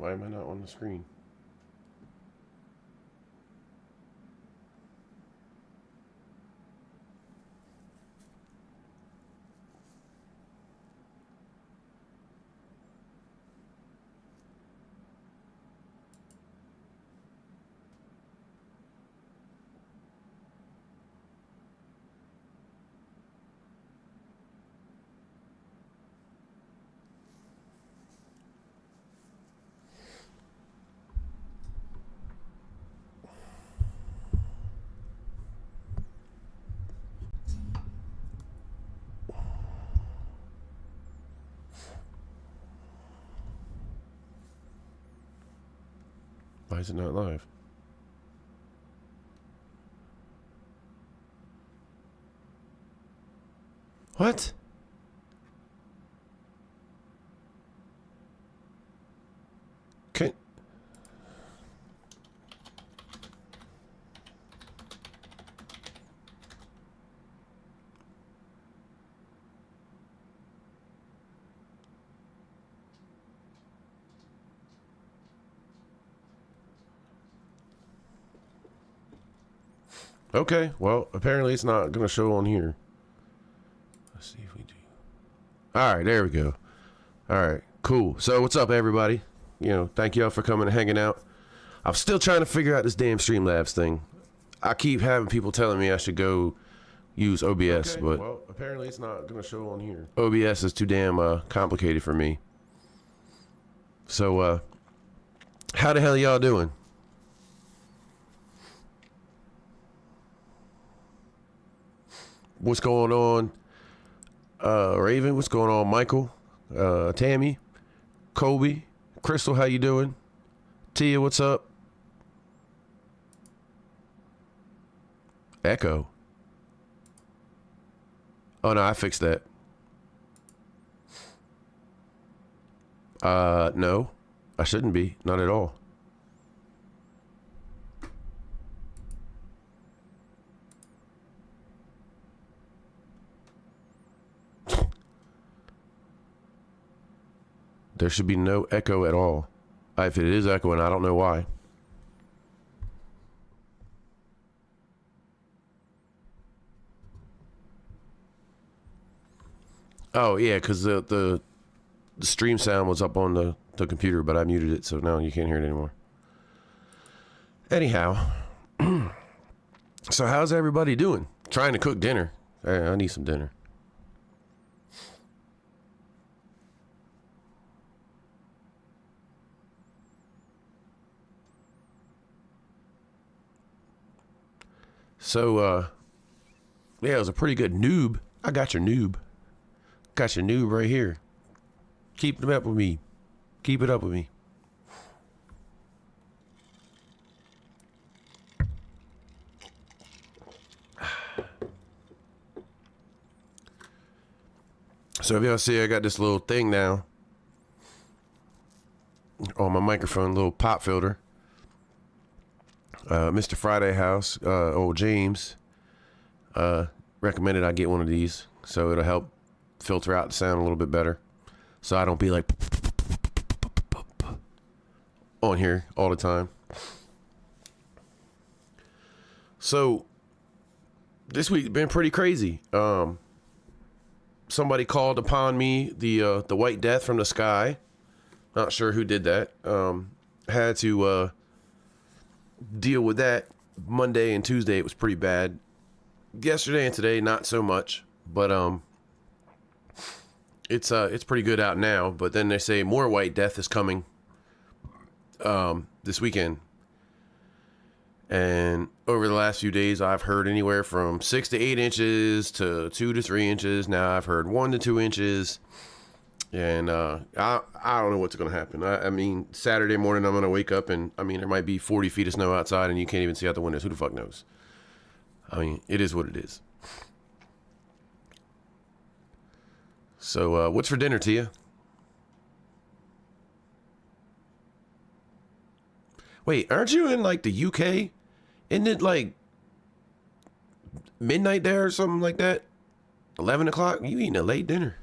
Why am I not on the screen? Why is it not live? What? Okay. Okay, well, apparently it's not going to show on here. Let's see if we do. All right, there we go. All right, cool. So what's up, everybody? Thank y'all for coming and hanging out. I'm still trying to figure out this damn Streamlabs thing. I keep having people telling me I should go use OBS, okay, but well, apparently it's not going to show on here. OBS is too damn complicated for me. So, how the hell y'all doing? What's going on? Raven, what's going on? Michael, Tammy, Kobe, Crystal, how you doing? Tia, what's up? Echo. Oh no, I fixed that. No, I shouldn't be. Not at all. There should be no echo at all. If it is echoing, I don't know why. Oh yeah, because the stream sound was up on the computer, but I muted it, so now you can't hear it anymore. Anyhow, so how's everybody doing? Trying to cook dinner. I need some dinner. So, yeah, it was a pretty good noob. I got your noob. Got your noob right here. Keep it up with me. Keep it up with me. So if y'all see, I got this little thing now on my microphone, little pop filter. Mr. Friday House, old James, recommended I get one of these, so it'll help filter out the sound a little bit better, so I don't be like on here all the time. So this week's been pretty crazy. Somebody called upon me, the White Death from the sky. Not sure who did that. Had to deal with that. Monday and Tuesday it was pretty bad. Yesterday and today not so much, but it's pretty good out now. But then they say more White Death is coming this weekend, and over the last few days I've heard anywhere from 6 to 8 inches to 2 to 3 inches. Now I've heard 1 to 2 inches. And I don't know what's going to happen. I mean, Saturday morning I'm going to wake up and, I mean, there might be 40 feet of snow outside and you can't even see out the windows. Who the fuck knows? I mean, it is what it is. So what's for dinner, Tia? Wait, aren't you in like the UK? Isn't it like midnight there or something like that? 11 o'clock? You eating a late dinner.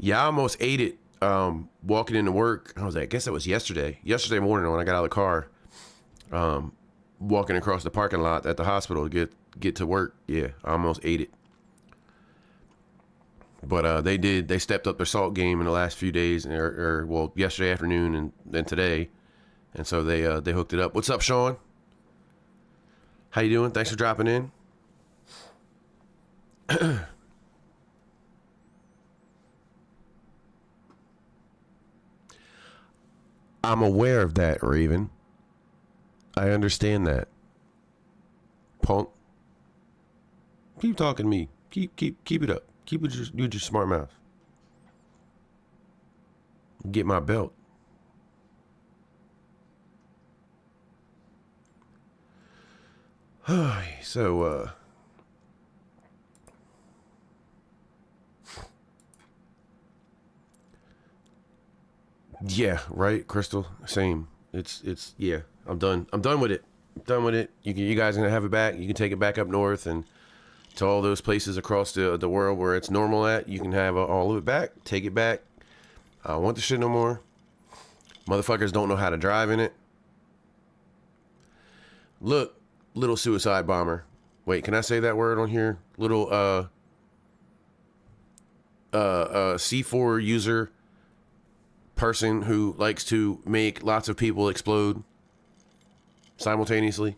Yeah, I almost ate it. Walking into work, I guess it was yesterday morning when I got out of the car. Walking across the parking lot at the hospital to get to work. Yeah, I almost ate it. But they stepped up their salt game in the last few days, or well, yesterday afternoon and then today, and so they hooked it up. What's up, Sean? How you doing? Thanks for dropping in. I'm aware of that, Raven. I understand that. Punk. Keep talking to me. Keep it up. Keep it with your smart mouth. Get my belt. So, yeah, right, Crystal. Same. It's yeah. I'm done. I'm done with it. Done with it. You guys are gonna have it back. You can take it back up north and to all those places across the world where it's normal at. You can have all of it back. Take it back. I don't want the shit no more. Motherfuckers don't know how to drive in it. Look, little suicide bomber. Wait, can I say that word on here? Little C4 user person who likes to make lots of people explode simultaneously.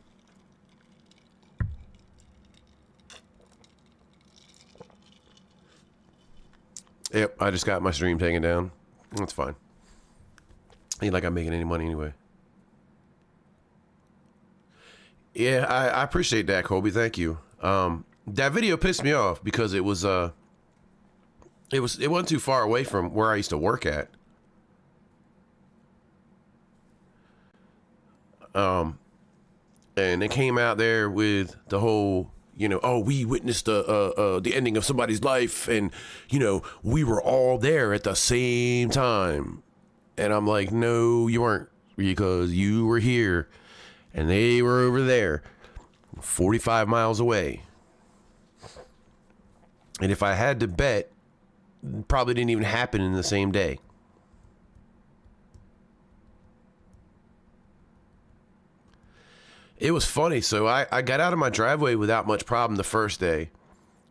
Yep, I just got my stream taken down. That's fine. Ain't like I'm making any money anyway. Yeah, I appreciate that, Colby. Thank you. That video pissed me off because it wasn't too far away from where I used to work at. And they came out there with the whole, oh, we witnessed the ending of somebody's life, and we were all there at the same time. And I'm like, no, you weren't, because you were here and they were over there 45 miles away. And if I had to bet, it probably didn't even happen in the same day. It was funny. So I got out of my driveway without much problem the first day.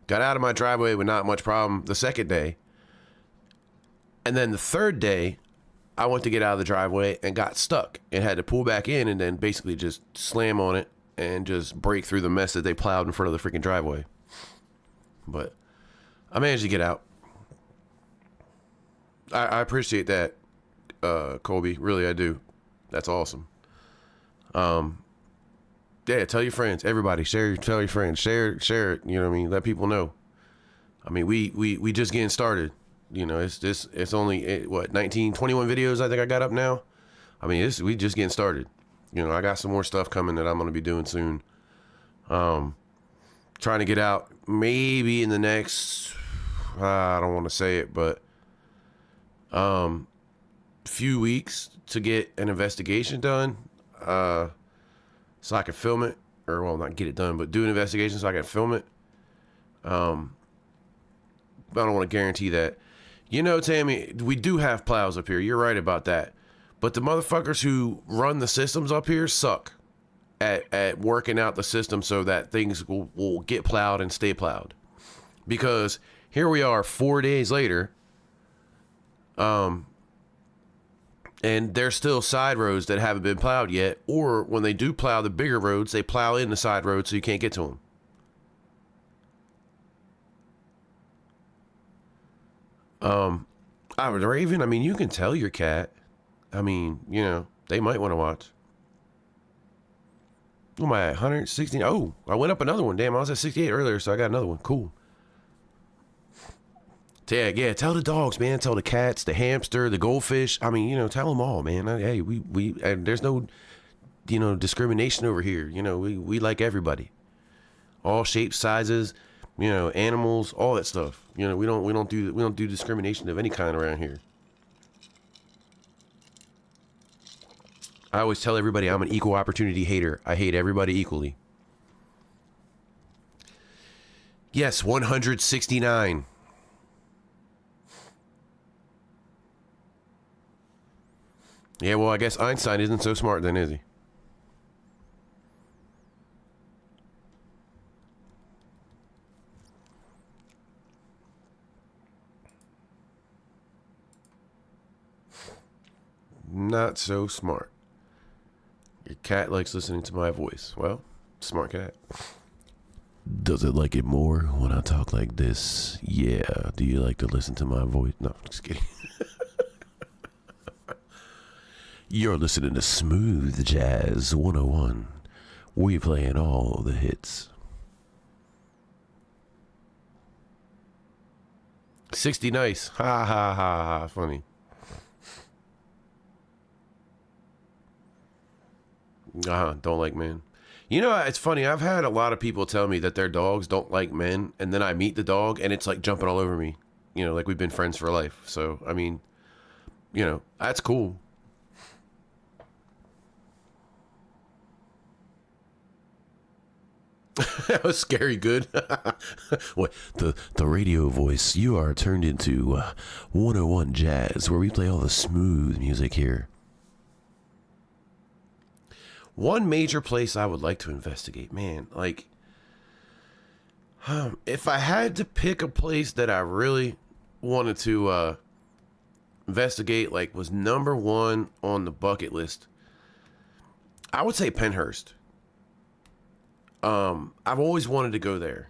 Got out of my driveway with not much problem the second day. And then the third day, I went to get out of the driveway and got stuck and had to pull back in and then basically just slam on it and just break through the mess that they plowed in front of the freaking driveway. But I managed to get out. I appreciate that, Colby. Really, I do. That's awesome. Yeah, tell your friends, everybody, tell your friends, share it, you know what I mean? Let people know. I mean, we just getting started. It's only 21 videos I think I got up now. I mean, we just getting started. I got some more stuff coming that I'm going to be doing soon. Trying to get out maybe in the next, I don't want to say it, but few weeks to get an investigation done. So I can film it, or well, not get it done, but do an investigation so I can film it. I don't want to guarantee that. Tammy, we do have plows up here. You're right about that. But the motherfuckers who run the systems up here suck at working out the system so that things will get plowed and stay plowed. Because here we are 4 days later, and there's still side roads that haven't been plowed yet. Or when they do plow the bigger roads, they plow in the side roads so you can't get to them. Raven, I mean, you can tell your cat. I mean, they might want to watch. What am I at? 116? Oh, I went up another one. Damn, I was at 68 earlier, so I got another one. Cool. Yeah, tell the dogs, man. Tell the cats, the hamster, the goldfish. I mean, tell them all, man. Hey, we there's no, discrimination over here. We like everybody. All shapes, sizes, animals, all that stuff. We don't do discrimination of any kind around here. I always tell everybody I'm an equal opportunity hater. I hate everybody equally. Yes, 169. Yeah, well, I guess Einstein isn't so smart then, is he? Not so smart. Your cat likes listening to my voice. Well, smart cat. Does it like it more when I talk like this? Yeah. Do you like to listen to my voice? No, just kidding. You're listening to Smooth Jazz 101. We playing all the hits. 60 nice. Ha ha ha ha. Funny. Don't like men. You know, it's funny. I've had a lot of people tell me that their dogs don't like men, and then I meet the dog, and it's like jumping all over me. You know, like we've been friends for life. So, I mean, you know, that's cool. That was scary good. What the radio voice? You are turned into 101 Jazz, where we play all the smooth music here. One major place I would like to investigate, man, like, if I had to pick a place that I really wanted to investigate, like, was number one on the bucket list, I would say Penhurst. I've always wanted to go there.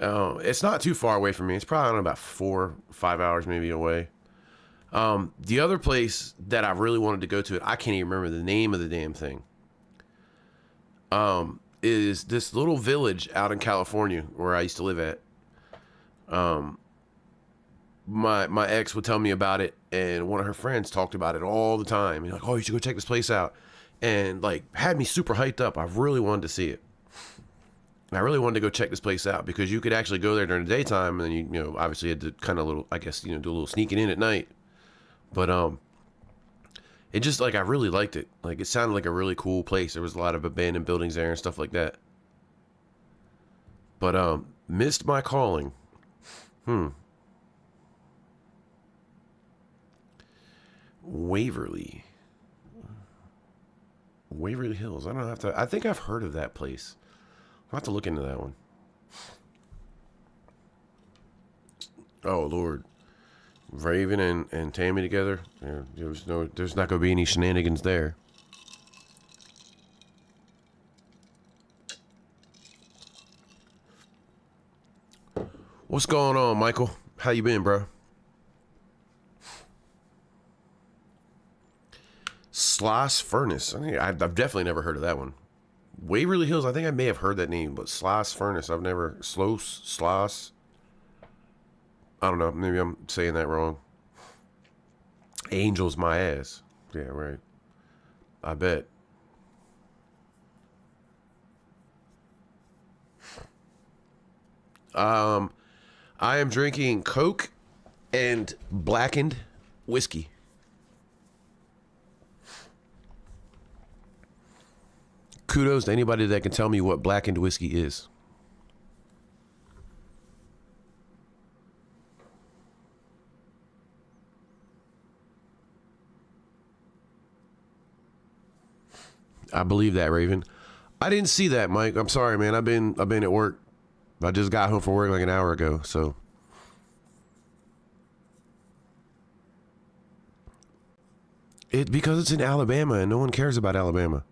It's not too far away from me. It's probably, I don't know, about 4-5 hours maybe away. The other place that I really wanted to go to, I can't even remember the name of the damn thing. Is this little village out in California where I used to live at. My ex would tell me about it, and one of her friends talked about it all the time. And like, oh, you should go check this place out, and like had me super hyped up. I really wanted to see it. I really wanted to go check this place out because you could actually go there during the daytime, and then you know, obviously had to kind of little, I guess, you know, do a little sneaking in at night. But it just, like, I really liked it. Like, it sounded like a really cool place. There was a lot of abandoned buildings there and stuff like that. But missed my calling. Waverly Hills. I don't have to. I think I've heard of that place. I'll have to look into that one. Oh Lord, Raven and Tammy together. Yeah, there's not gonna be any shenanigans there. What's going on, Michael? How you been, bro? Slice Furnace. I've definitely never heard of that one. Waverly Hills. I think I may have heard that name, but Slice Furnace. I've never. Slice. I don't know. Maybe I'm saying that wrong. Angels my ass. Yeah, right. I bet. I am drinking Coke and blackened whiskey. Kudos to anybody that can tell me what blackened whiskey is. I believe that, Raven. I didn't see that, Mike. I'm sorry, man. I've been at work. I just got home from work like an hour ago, so. Because it's in Alabama and no one cares about Alabama.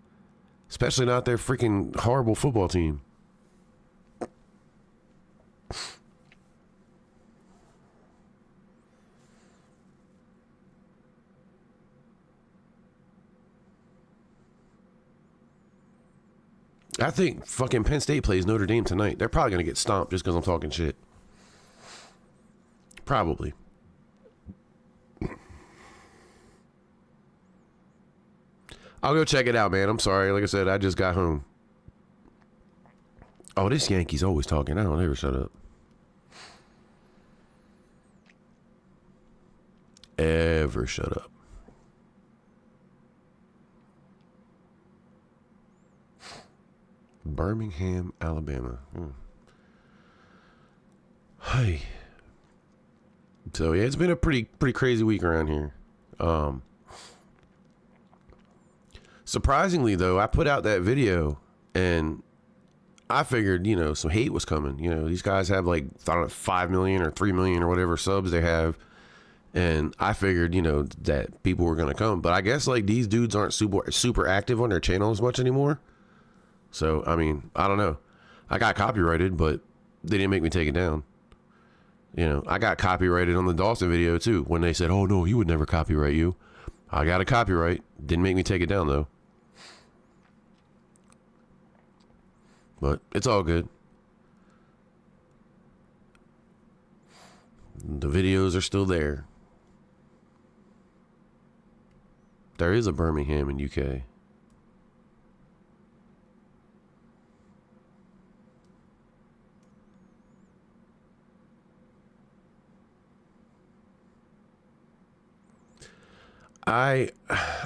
Especially not their freaking horrible football team. I think fucking Penn State plays Notre Dame tonight. They're probably going to get stomped just because I'm talking shit. Probably. I'll go check it out, man. I'm sorry. Like I said, I just got home. Oh, this Yankee's always talking. I don't ever shut up. Ever shut up. Birmingham, Alabama. Hey. So yeah, it's been a pretty crazy week around here. Surprisingly, though, I put out that video and I figured, you know, some hate was coming. You know, these guys have like, I don't know, 5 million or 3 million or whatever subs they have. And I figured, you know, that people were going to come. But I guess like these dudes aren't super active on their channel as much anymore. So, I mean, I don't know. I got copyrighted, but they didn't make me take it down. You know, I got copyrighted on the Dawson video too. When they said, oh no, he would never copyright you. I got a copyright. Didn't make me take it down though. But it's all good. The videos are still there. There is a Birmingham in UK. I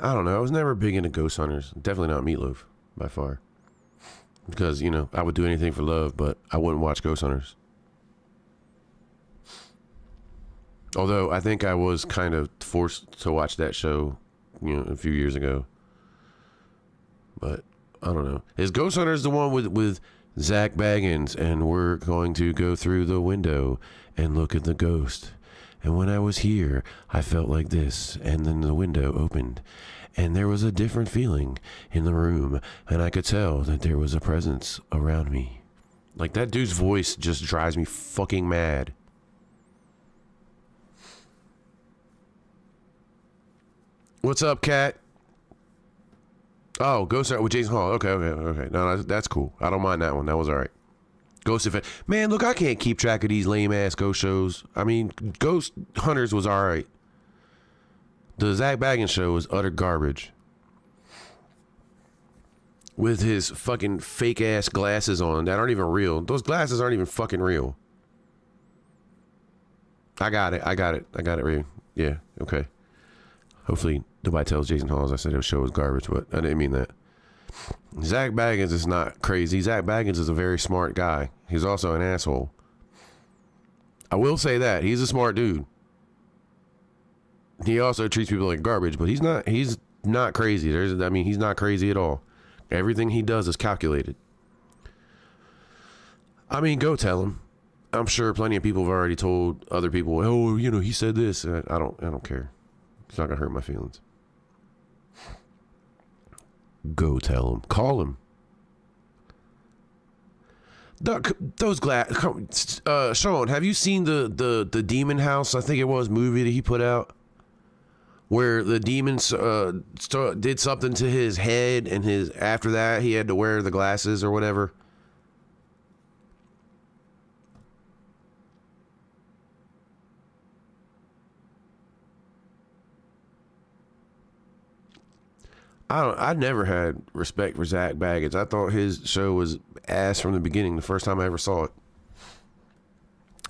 don't know. I was never big into Ghost Hunters. Definitely not Meatloaf by far. Because, you know, I would do anything for love, but I wouldn't watch Ghost Hunters. Although I think I was kind of forced to watch that show, you know, a few years ago. But I don't know. Is Ghost Hunters the one with Zach Baggins and we're going to go through the window and look at the ghost? And when I was here, I felt like this, and then the window opened, and there was a different feeling in the room, and I could tell that there was a presence around me. Like, that dude's voice just drives me fucking mad. What's up, Cat? Oh, Ghost Hunter with Jason Hall. Okay. No, that's cool. I don't mind that one. That was all right. Ghost Effect. Man, look, I can't keep track of these lame-ass ghost shows. I mean, Ghost Hunters was all right. The Zach Baggins show was utter garbage. With his fucking fake-ass glasses on that aren't even real. Those glasses aren't even fucking real. I got it, Ray. Yeah, okay. Hopefully nobody tells Jason Halls I said his show was garbage, but I didn't mean that. Zach Baggins is not crazy. Zach Baggins is a very smart guy. He's also an asshole. I will say that. He's a smart dude. He also treats people like garbage, but he's not crazy. He's not crazy at all. Everything he does is calculated. I mean, go tell him. I'm sure plenty of people have already told other people, oh, you know, he said this. I don't care. It's not gonna hurt my feelings. Go tell him. Call him. Those Sean, have you seen the Demon House? I think it was movie that he put out, where the demons did something to his head, and after that he had to wear the glasses or whatever. I never had respect for Zach Baggins. I thought his show was ass from the beginning, the first time I ever saw it.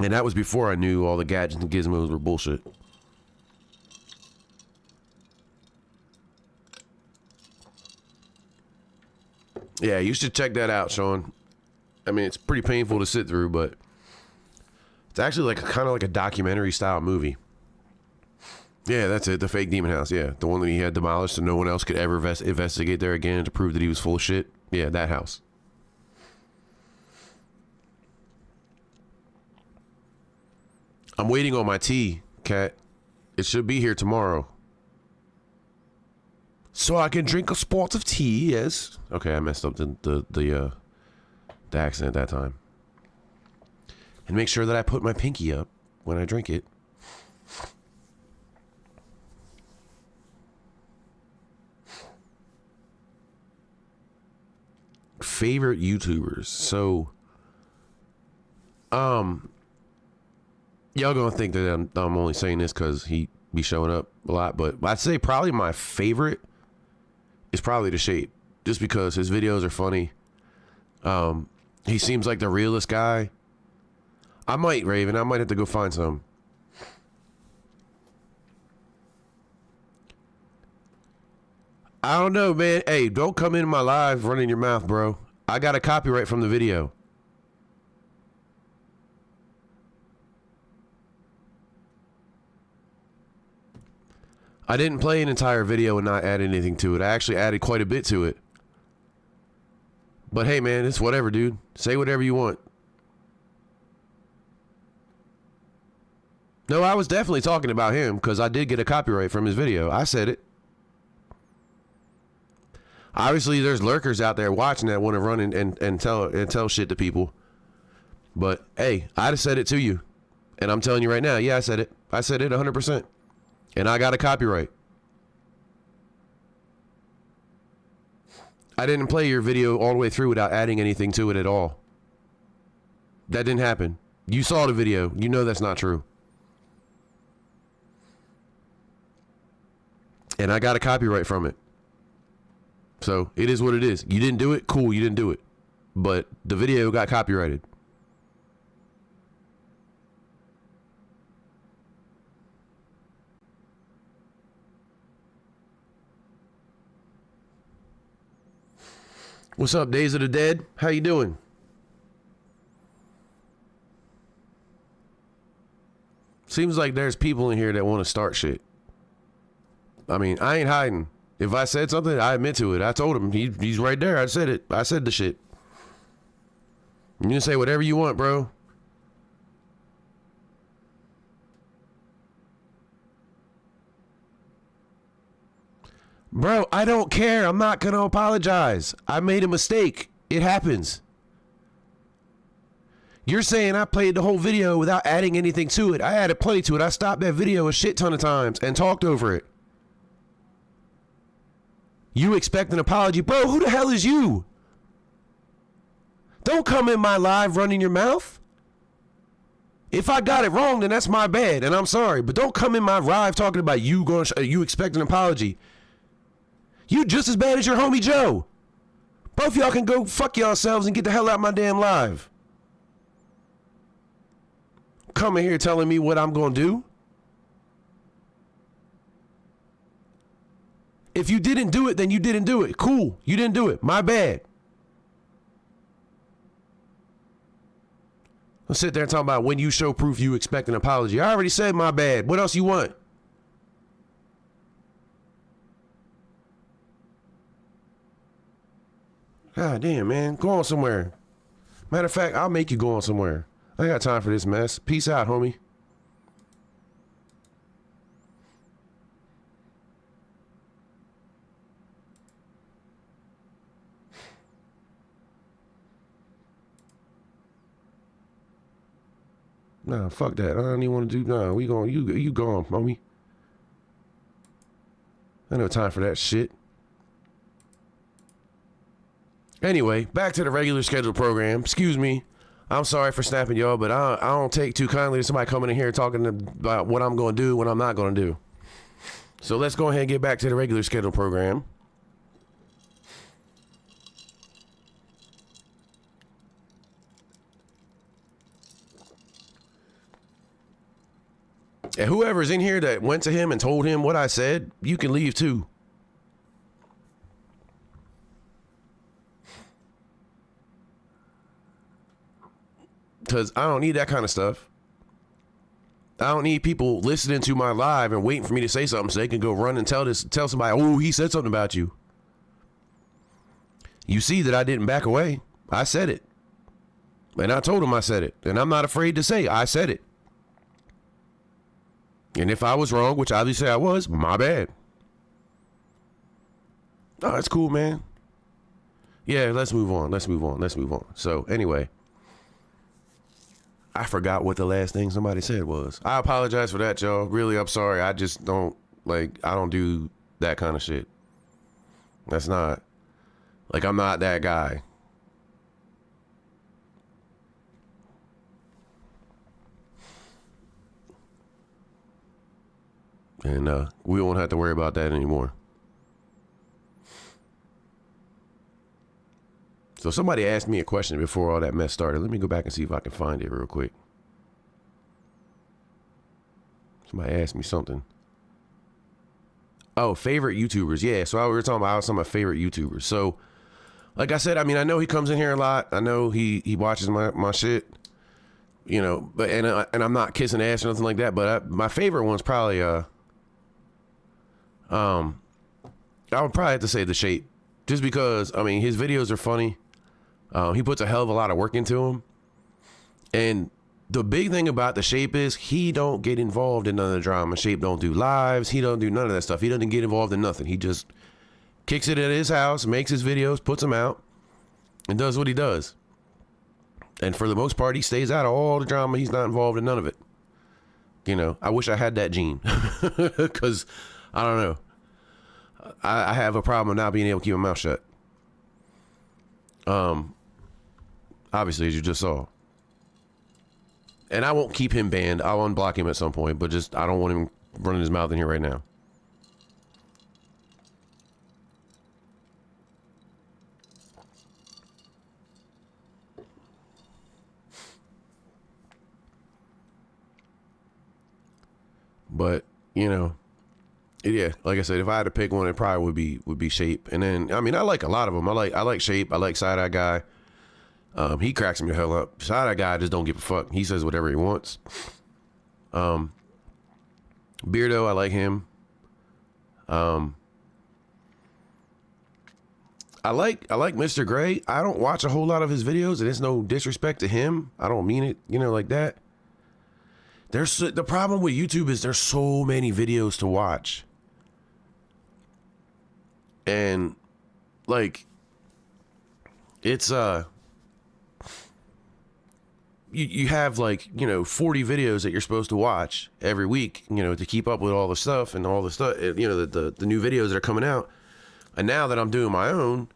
And that was before I knew all the gadgets and gizmos were bullshit. Yeah, you should check that out, Sean. I mean, it's pretty painful to sit through, but it's actually like kind of like a documentary style movie. Yeah, that's it. The fake demon house. Yeah, the one that he had demolished so no one else could ever investigate there again to prove that he was full of shit. Yeah, that house. I'm waiting on my tea, Cat. It should be here tomorrow. So I can drink a spot of tea, yes. Okay, I messed up the accent that time. And make sure that I put my pinky up when I drink it. Favorite YouTubers. So, y'all gonna think that I'm only saying this because he be showing up a lot, but I'd say probably my favorite is probably The Shape, just because his videos are funny. He seems like the realest guy. I might have to go find some. I don't know, man. Hey, don't come into my live running your mouth, bro. I got a copyright from the video. I didn't play an entire video and not add anything to it. I actually added quite a bit to it. But hey, man, it's whatever, dude. Say whatever you want. No, I was definitely talking about him because I did get a copyright from his video. I said it. Obviously, there's lurkers out there watching that want to run and tell shit to people. But hey, I just said it to you. And I'm telling you right now, yeah, I said it. I said it 100%. And I got a copyright. I didn't play your video all the way through without adding anything to it at all. That didn't happen. You saw the video. You know that's not true. And I got a copyright from it. So it is what it is. You didn't do it? Cool, you didn't do it. But the video got copyrighted. What's up, Days of the Dead? How you doing? Seems like there's people in here that want to start shit. I mean, I ain't hiding. If I said something, I admit to it. I told him. He's right there. I said it. I said the shit. You can say whatever you want, bro. Bro, I don't care. I'm not going to apologize. I made a mistake. It happens. You're saying I played the whole video without adding anything to it. I added plenty to it. I stopped that video a shit ton of times and talked over it. You expect an apology? Bro, who the hell is you? Don't come in my live running your mouth. If I got it wrong, then that's my bad, and I'm sorry. But don't come in my live talking about you you expect an apology. You just as bad as your homie Joe. Both y'all can go fuck yourselves and get the hell out of my damn live. Coming here telling me what I'm gonna do. If you didn't do it, then you didn't do it. Cool. You didn't do it. My bad. Don't sit there and talk about when you show proof you expect an apology. I already said my bad. What else you want? God damn, man. Go on somewhere. Matter of fact, I'll make you go on somewhere. I ain't got time for this mess. Peace out, homie. Nah, fuck that. I don't even want to do. Nah, we going. You gone, homie. I ain't no time for that shit. Anyway, back to the regular scheduled program. Excuse me. I'm sorry for snapping y'all, but I don't take too kindly to somebody coming in here talking about what I'm going to do, what I'm not going to do. So let's go ahead and get back to the regular scheduled program. And whoever's in here that went to him and told him what I said, you can leave too. Because I don't need that kind of stuff. I don't need people listening to my live and waiting for me to say something so they can go run and tell somebody, oh, he said something about you. You see that I didn't back away. I said it. And I told him I said it. And I'm not afraid to say I said it. And if I was wrong, which obviously I was, my bad. Oh, that's cool, man. Yeah, let's move on. Let's move on. Let's move on. So anyway. I forgot what the last thing somebody said was. I apologize for that, y'all. Really, I'm sorry. I just don't, I don't do that kind of shit. That's not, I'm not that guy. And we won't have to worry about that anymore. So somebody asked me a question before all that mess started. Let me go back and see if I can find it real quick. Somebody asked me something. Oh, favorite YouTubers. Yeah, so we were talking about some of my favorite YouTubers. So, like I said, I mean, I know he comes in here a lot. I know he watches my shit. You know, but and I'm not kissing ass or nothing like that. But my favorite one's probably Um, I would probably have to say the shape, just because I mean his videos are funny. He puts a hell of a lot of work into them, and the big thing about the shape is he don't get involved in none of the drama. Shape don't do lives. He don't do none of that stuff. He doesn't get involved in nothing. He just kicks it at his house, makes his videos, puts them out, and does what he does. And for the most part, he stays out of all the drama. He's not involved in none of it. You know, I wish I had that gene, because I don't know. I have a problem of not being able to keep my mouth shut. Obviously, as you just saw. And I won't keep him banned. I'll unblock him at some point, but just I don't want him running his mouth in here right now. But, you know, yeah, like I said, if I had to pick one, it probably would be Shape. And then, I mean, I like a lot of them. I like Shape. I like Side Eye Guy. He cracks me the hell up. Side Eye Guy just don't give a fuck. He says whatever he wants. Beardo, I like him. I like Mr. Gray. I don't watch a whole lot of his videos, and it's no disrespect to him. I don't mean it, you know, like that. The problem with YouTube is there's so many videos to watch. And like it's you have like, you know, 40 videos that you're supposed to watch every week, you know, to keep up with all the stuff and all the stuff, you know, the new videos that are coming out. And now that I'm doing my own,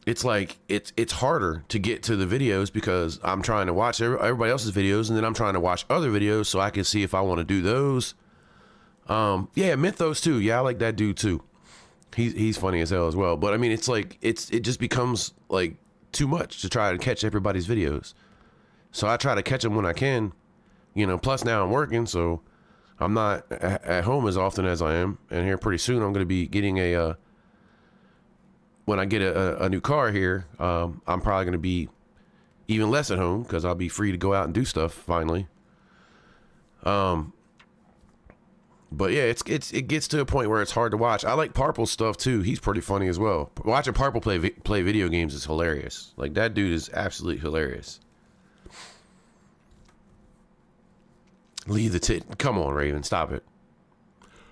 it's like it's harder to get to the videos because I'm trying to watch everybody else's videos, and then I'm trying to watch other videos so I can see if I want to do those. Yeah, Mythos too. Yeah, I like that dude too. He's funny as hell as well. But I mean, it's like it just becomes like too much to try to catch everybody's videos. So I try to catch them when I can, you know. Plus now I'm working, so I'm not at home as often as I am. And here pretty soon I'm going to be getting when I get a new car here, I'm probably going to be even less at home because I'll be free to go out and do stuff finally. But yeah, it gets to a point where it's hard to watch. I like Parple's stuff too. He's pretty funny as well. Watching Parple play video games is hilarious. Like, that dude is absolutely hilarious. Leave the tit. Come on, Raven, stop it.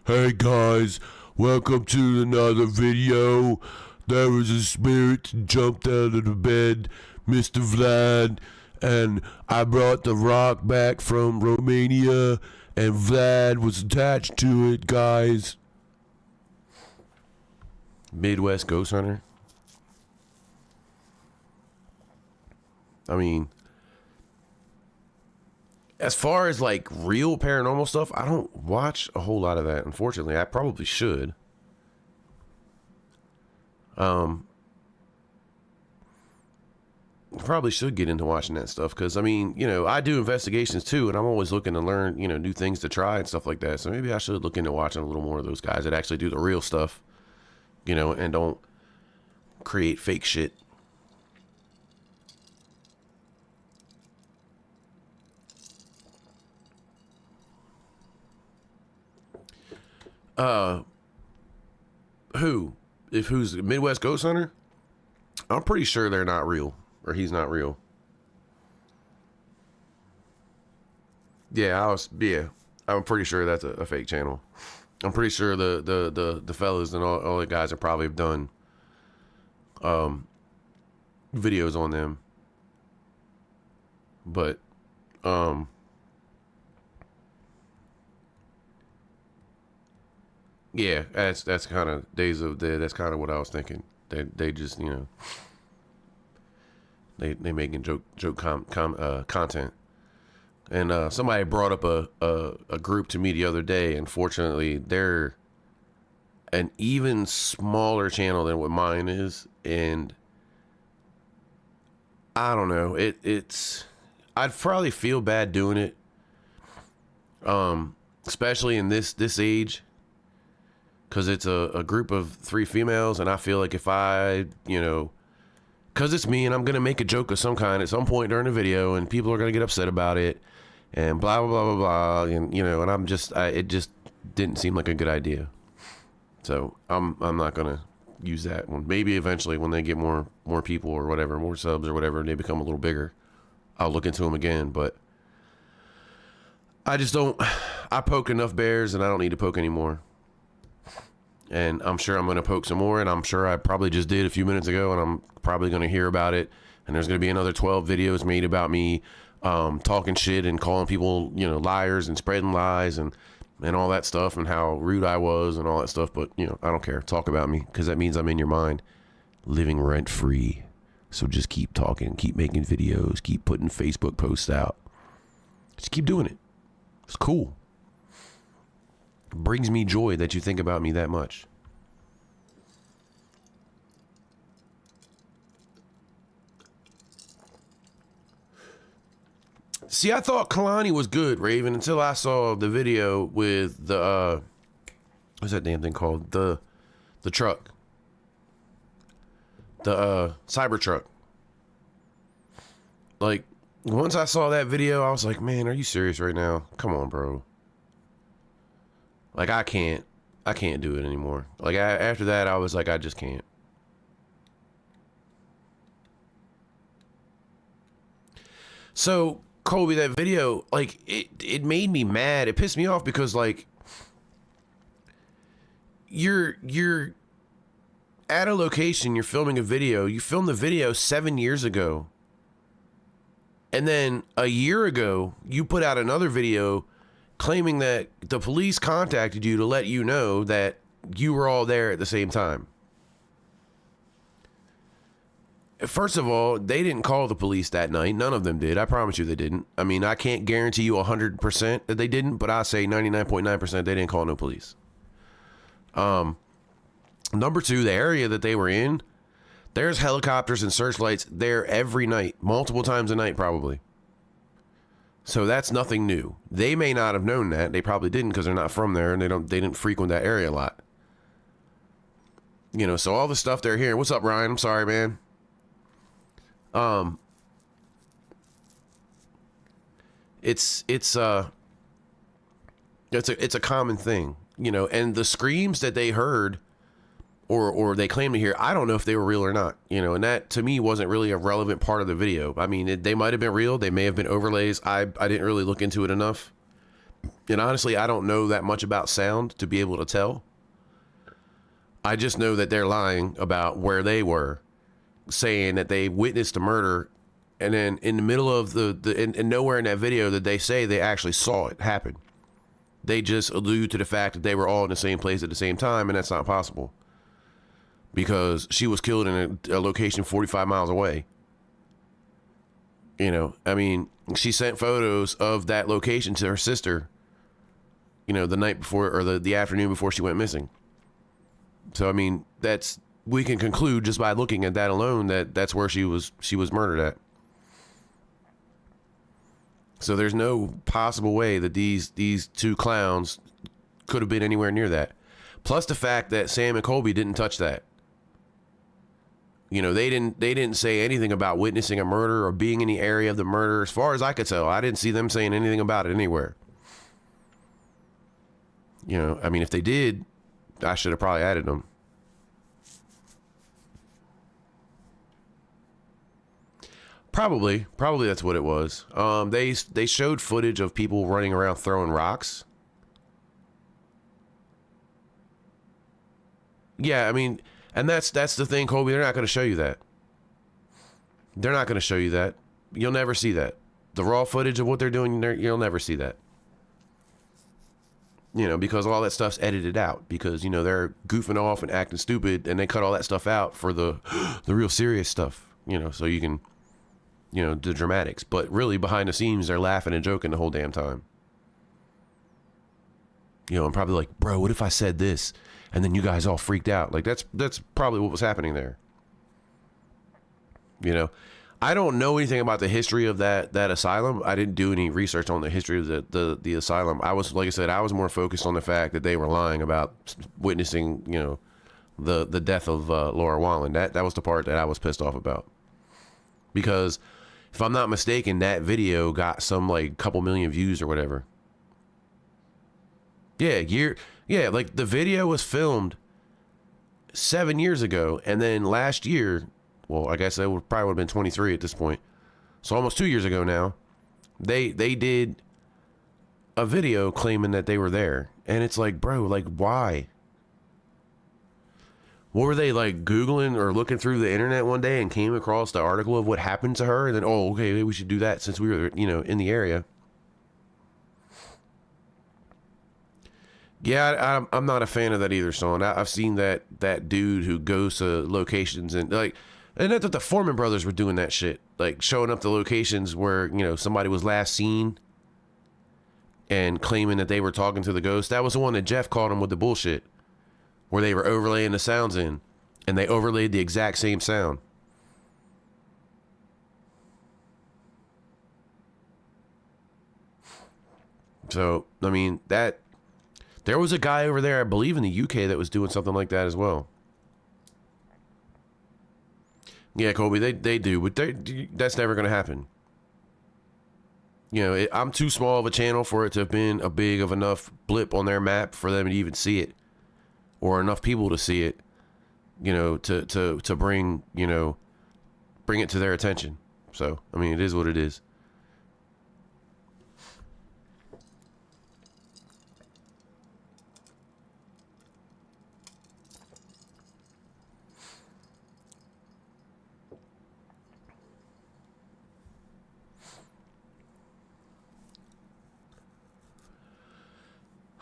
Hey guys, welcome to another video. There was a spirit that jumped out of the bed, Mr. Vlad, and I brought the rock back from Romania, and Vlad was attached to it, guys. Midwest Ghost Hunter. I mean, as far as like real paranormal stuff, I don't watch a whole lot of that, unfortunately. I probably should. Probably should get into watching that stuff because, I mean, you know, I do investigations too, and I'm always looking to learn, you know, new things to try and stuff like that. So maybe I should look into watching a little more of those guys that actually do the real stuff, you know, and don't create fake shit. Who's the Midwest Ghost Hunter? I'm pretty sure they're not real, or he's not real. Yeah, I'm pretty sure that's a fake channel. I'm pretty sure the fellas and all the guys have probably done videos on them. But yeah, that's kind of Days of Dead. That's kind of what I was thinking. They just, you know, they making joke content. And somebody brought up a group to me the other day. Unfortunately, they're an even smaller channel than what mine is, and I don't know. It's I'd probably feel bad doing it, especially in this age. Because it's a group of 3 females, and I feel like if I, you know, because it's me and I'm going to make a joke of some kind at some point during the video, and people are going to get upset about it, and blah, blah, blah, blah, blah, and, you know, and it just didn't seem like a good idea. So I'm not gonna use that one. Maybe eventually when they get more people or whatever, more subs or whatever, and they become a little bigger, I'll look into them again. But I just don't. I poke enough bears, and I don't need to poke anymore. And I'm sure I'm going to poke some more, and I'm sure I probably just did a few minutes ago, and I'm probably going to hear about it. And there's going to be another 12 videos made about me talking shit and calling people, you know, liars and spreading lies and all that stuff, and how rude I was and all that stuff. But, you know, I don't care. Talk about me, because that means I'm in your mind, living rent free. So just keep talking, keep making videos, keep putting Facebook posts out. Just keep doing it. It's cool. It brings me joy that you think about me that much. See, I thought Kalani was good, Raven, until I saw the video with the what's that damn thing called? The truck. The Cybertruck. Like, once I saw that video, I was like, man, are you serious right now? Come on, bro. Like, I can't do it anymore. Like, after that, I was like, I just can't. So, Colby, that video, like, it made me mad. It pissed me off because, like, you're at a location, you're filming a video. You filmed the video 7 years ago. And then a year ago, you put out another video claiming that the police contacted you to let you know that you were all there at the same time. First of all, they didn't call the police that night. None of them did. I promise you they didn't. I mean, I can't guarantee you 100% that they didn't, but I say 99.9% they didn't call no police. Number two, the area that they were in, there's helicopters and searchlights there every night, multiple times a night probably. So that's nothing new. They may not have known that. They probably didn't, because they're not from there and they didn't frequent that area a lot. You know, so all the stuff they're hearing. What's up, Ryan? I'm sorry, man. It's a common thing, you know, and the screams that they heard or they claim to hear, I don't know if they were real or not, you know, and that to me wasn't really a relevant part of the video. I mean, they might have been real. They may have been overlays. I didn't really look into it enough. And honestly, I don't know that much about sound to be able to tell. I just know that they're lying about where they were, saying that they witnessed a murder, and then in the middle of and nowhere in that video that they say they actually saw it happen. They just allude to the fact that they were all in the same place at the same time, and that's not possible. Because she was killed in a location 45 miles away. You know, I mean, she sent photos of that location to her sister, you know, the night before, or the afternoon before she went missing. So, I mean, we can conclude just by looking at that alone that that's where she was murdered at. So there's no possible way that these two clowns could have been anywhere near that. Plus the fact that Sam and Colby didn't touch that. You know, they didn't say anything about witnessing a murder or being in the area of the murder. As far as I could tell, I didn't see them saying anything about it anywhere. You know, I mean, if they did, I should have probably added them. Probably that's what it was. They showed footage of people running around throwing rocks. Yeah, I mean, and that's the thing, Colby. They're not going to show you that. They're not going to show you that. You'll never see that. The raw footage of what they're doing, you'll never see that. You know, because all that stuff's edited out. Because, you know, they're goofing off and acting stupid, and they cut all that stuff out for the real serious stuff. You know, so you can, you know, the dramatics. But really, behind the scenes, they're laughing and joking the whole damn time. You know, I'm probably like, bro, what if I said this? And then you guys all freaked out. Like, that's probably what was happening there. You know, I don't know anything about the history of that asylum. I didn't do any research on the history of the asylum. I was, like I said, I was more focused on the fact that they were lying about witnessing, you know, the death of Laura Wallen. That was the part that I was pissed off about. Because if I'm not mistaken, that video got some like couple million views or whatever. Yeah, like the video was filmed 7 years ago, and then last year, well, I guess that probably would have been 23 at this point, so almost 2 years ago now, they did a video claiming that they were there. And it's like, bro, like, why? What were they, like, Googling or looking through the internet one day and came across the article of what happened to her? And then, oh, okay, maybe we should do that since we were, you know, in the area. Yeah, I'm not a fan of that either, son. I've seen that dude who goes to locations and, like, and that the Foreman brothers were doing that shit. Like, showing up the locations where, you know, somebody was last seen and claiming that they were talking to the ghost. That was the one that Jeff caught him with the bullshit, where they were overlaying the sounds in, and they overlaid the exact same sound. So, I mean, there was a guy over there, I believe in the UK, that was doing something like that as well. Yeah, Colby, they do, but that's never going to happen. You know, I'm too small of a channel for it to have been a big of enough blip on their map for them to even see it, or enough people to see it, you know, to bring, you know, bring it to their attention. So, I mean, it is what it is.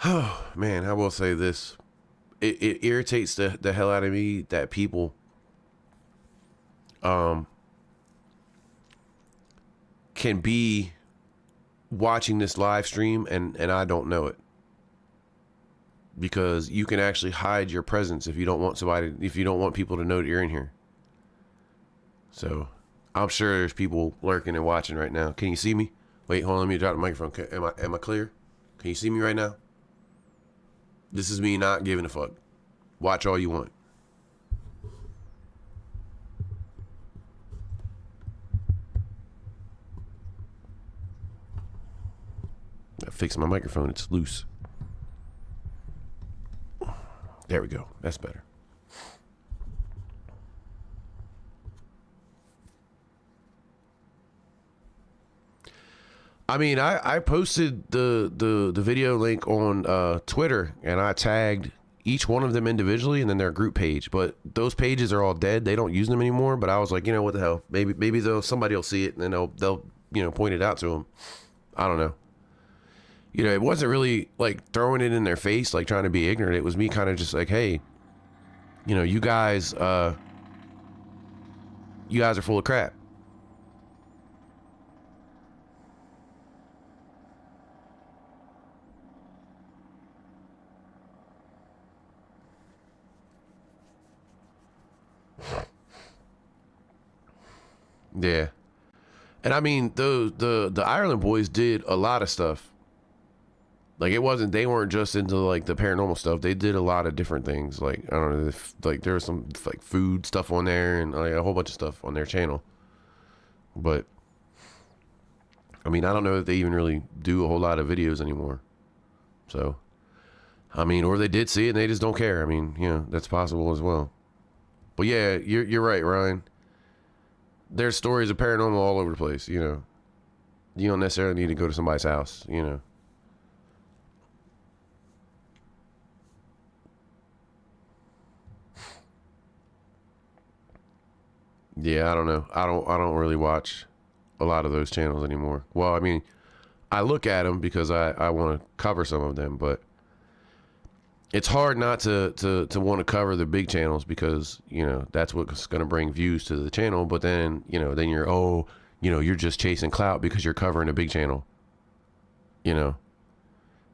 Oh, man, I will say this. It irritates the hell out of me that people can be watching this live stream and I don't know it. Because you can actually hide your presence if you don't want people to know that you're in here. So I'm sure there's people lurking and watching right now. Can you see me? Wait, hold on, let me drop the microphone. Am I clear? Can you see me right now? This is me not giving a fuck. Watch all you want. I fixed my microphone. It's loose. There we go. That's better. I mean, I posted the video link on Twitter, and I tagged each one of them individually and then their group page. But those pages are all dead. They don't use them anymore. But I was like, you know, what the hell? Maybe somebody will see it and then they'll you know, point it out to them. I don't know. You know, it wasn't really like throwing it in their face, like trying to be ignorant. It was me kind of just like, hey, you know, you guys are full of crap. Yeah. And I mean, the Ireland boys did a lot of stuff. Like, they weren't just into like the paranormal stuff. They did a lot of different things. Like, I don't know, like there was some like food stuff on there and like a whole bunch of stuff on their channel. But I mean, I don't know if they even really do a whole lot of videos anymore. So, I mean, or they did see it and they just don't care. I mean, you know, that's possible as well. But yeah, you're right, Ryan. There's stories of paranormal all over the place, you know. You don't necessarily need to go to somebody's house, you know. Yeah, I don't know. I don't really watch a lot of those channels anymore. Well, I mean, I look at them because I want to cover some of them, but it's hard not to want to cover the big channels because, you know, that's what's going to bring views to the channel. But then, you know, then you're just chasing clout because you're covering a big channel, you know.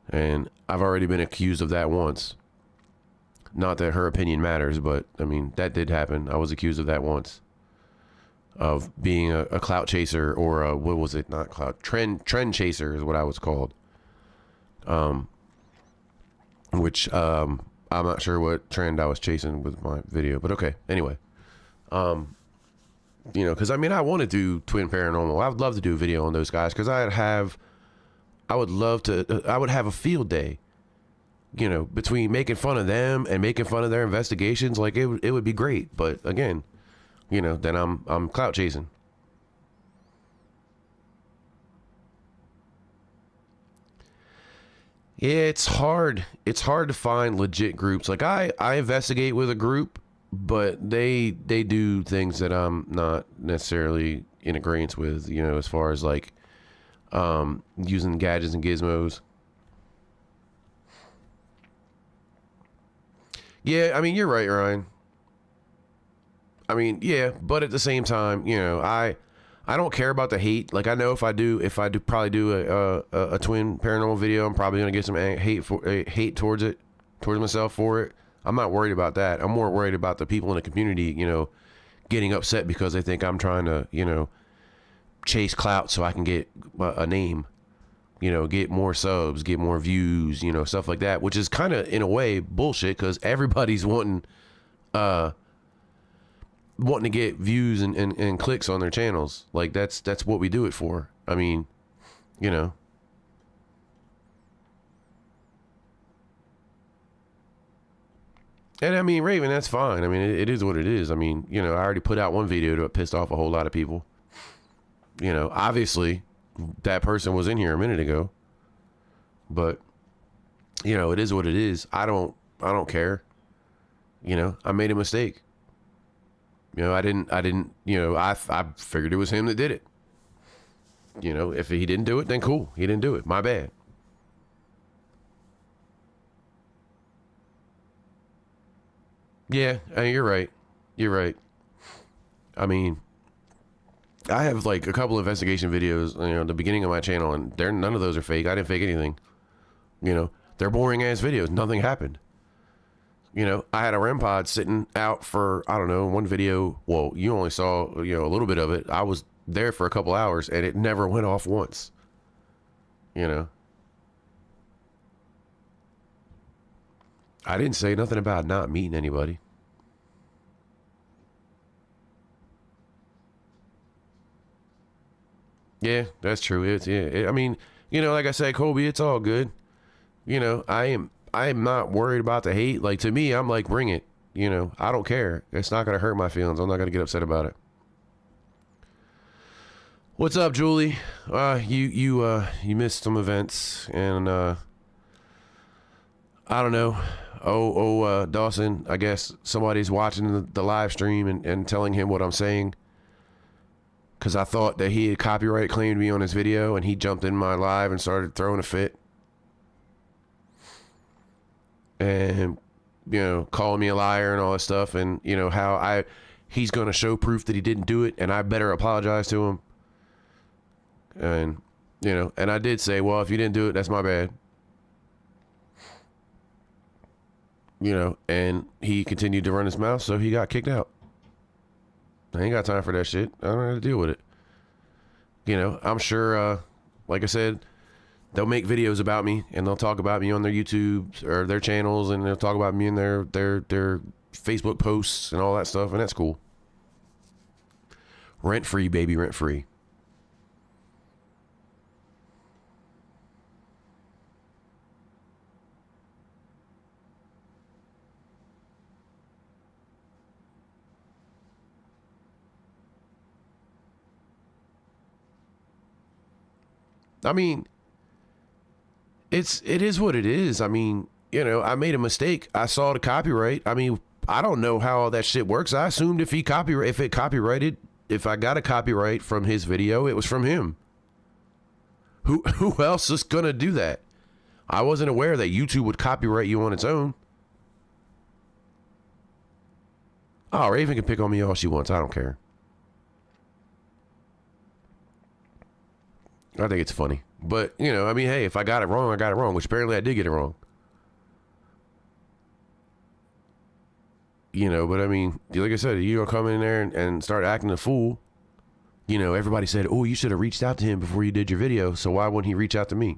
And I've already been accused of that once. Not that her opinion matters, but I mean, that did happen. I was accused of that once, of being a clout chaser, or a, what was it? Not clout, trend chaser is what I was called. Which I'm not sure what trend I was chasing with my video, but okay. Anyway, you know, because I mean, I want to do Twin Paranormal. I would love to do a video on those guys because I would have a field day you know, between making fun of them and making fun of their investigations, like it would be great. But again, you know, then I'm clout chasing. Yeah, it's hard. It's hard to find legit groups. Like I investigate with a group, but they do things that I'm not necessarily in agreement with, you know, as far as like using gadgets and gizmos. Yeah, I mean, you're right, Ryan. I mean, yeah, but at the same time, you know, I don't care about the hate. Like I know if I do probably do a twin paranormal video, I'm probably gonna get some hate towards myself for it. I'm not worried about that. I'm more worried about the people in the community, you know, getting upset because they think I'm trying to, you know, chase clout so I can get a name, you know, get more subs, get more views, you know, stuff like that, which is kind of in a way bullshit because everybody's wanting to get views and clicks on their channels. Like that's what we do it for. I mean, you know. And I mean, Raven, that's fine. I mean, it is what it is. I mean, you know, I already put out one video that pissed off a whole lot of people. You know, obviously that person was in here a minute ago. But, you know, it is what it is. I don't care. You know, I made a mistake. You know, I didn't, you know, I figured it was him that did it. You know, if he didn't do it, then cool. He didn't do it. My bad. Yeah, you're right. You're right. I mean, I have like a couple investigation videos, you know, at the beginning of my channel, and none of those are fake. I didn't fake anything. You know, they're boring ass videos. Nothing happened. You know, I had a REM pod sitting out for, I don't know, one video. Well, you only saw, you know, a little bit of it. I was there for a couple hours and it never went off once. You know, I didn't say nothing about not meeting anybody. Yeah, that's true. I mean, you know, like I said, Kobe, it's all good. You know, I am not worried about the hate. Like to me, I'm like, bring it. You know, I don't care. It's not gonna hurt my feelings. I'm not gonna get upset about it. What's up, Julie? You missed some events, and I don't know. Dawson, I guess somebody's watching the live stream and telling him what I'm saying. Because I thought that he had copyright claimed me on his video, and he jumped in my live and started throwing a fit. And, you know, calling me a liar and all that stuff. And, you know, how he's going to show proof that he didn't do it, and I better apologize to him. And, you know, and I did say, well, if you didn't do it, that's my bad. You know, and he continued to run his mouth, so he got kicked out. I ain't got time for that shit. I don't know how to deal with it. You know, I'm sure, like I said, they'll make videos about me and they'll talk about me on their YouTube or their channels, and they'll talk about me in their Facebook posts and all that stuff, and that's cool. Rent free, baby, rent free. I mean, it is what it is. I mean, you know, I made a mistake. I saw the copyright. I mean, I don't know how all that shit works. I assumed if I got a copyright from his video, it was from him. Who else is gonna do that? I wasn't aware that YouTube would copyright you on its own. Oh, Raven can pick on me all she wants. I don't care. I think it's funny. But, you know, I mean, hey, if I got it wrong, I got it wrong, which apparently I did get it wrong. You know, but I mean, like I said, you gonna come in there and start acting a fool. You know, everybody said, oh, you should have reached out to him before you did your video, so why wouldn't he reach out to me?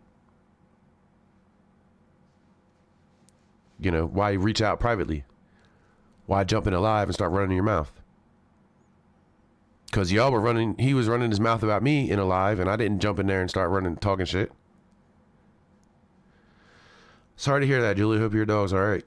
You know, why reach out privately? Why jump in a live and start running your mouth? Because he was running his mouth about me in a live, and I didn't jump in there and start talking shit. Sorry to hear that, Julie. Hope your dog's all right.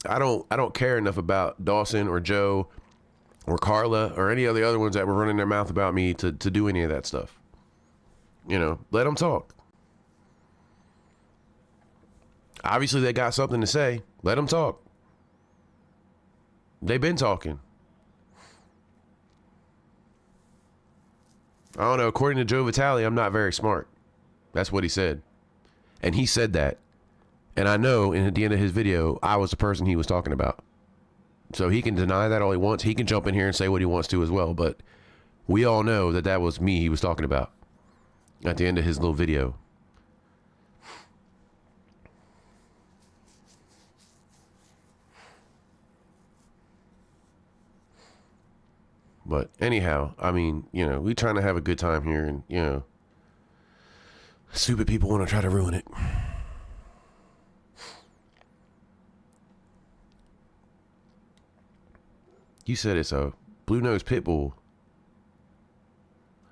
I don't care enough about Dawson or Joe or Carla or any of the other ones that were running their mouth about me to do any of that stuff. You know, let them talk. Obviously, they got something to say. Let them talk. They've been talking. I don't know. According to Joe Vitale, I'm not very smart. That's what he said. And he said that. And I know at the end of his video, I was the person he was talking about. So he can deny that all he wants. He can jump in here and say what he wants to as well. But we all know that that was me he was talking about at the end of his little video. But anyhow, I mean, you know, we trying to have a good time here, and, you know, stupid people want to try to ruin it. You said it's a blue-nosed pit bull.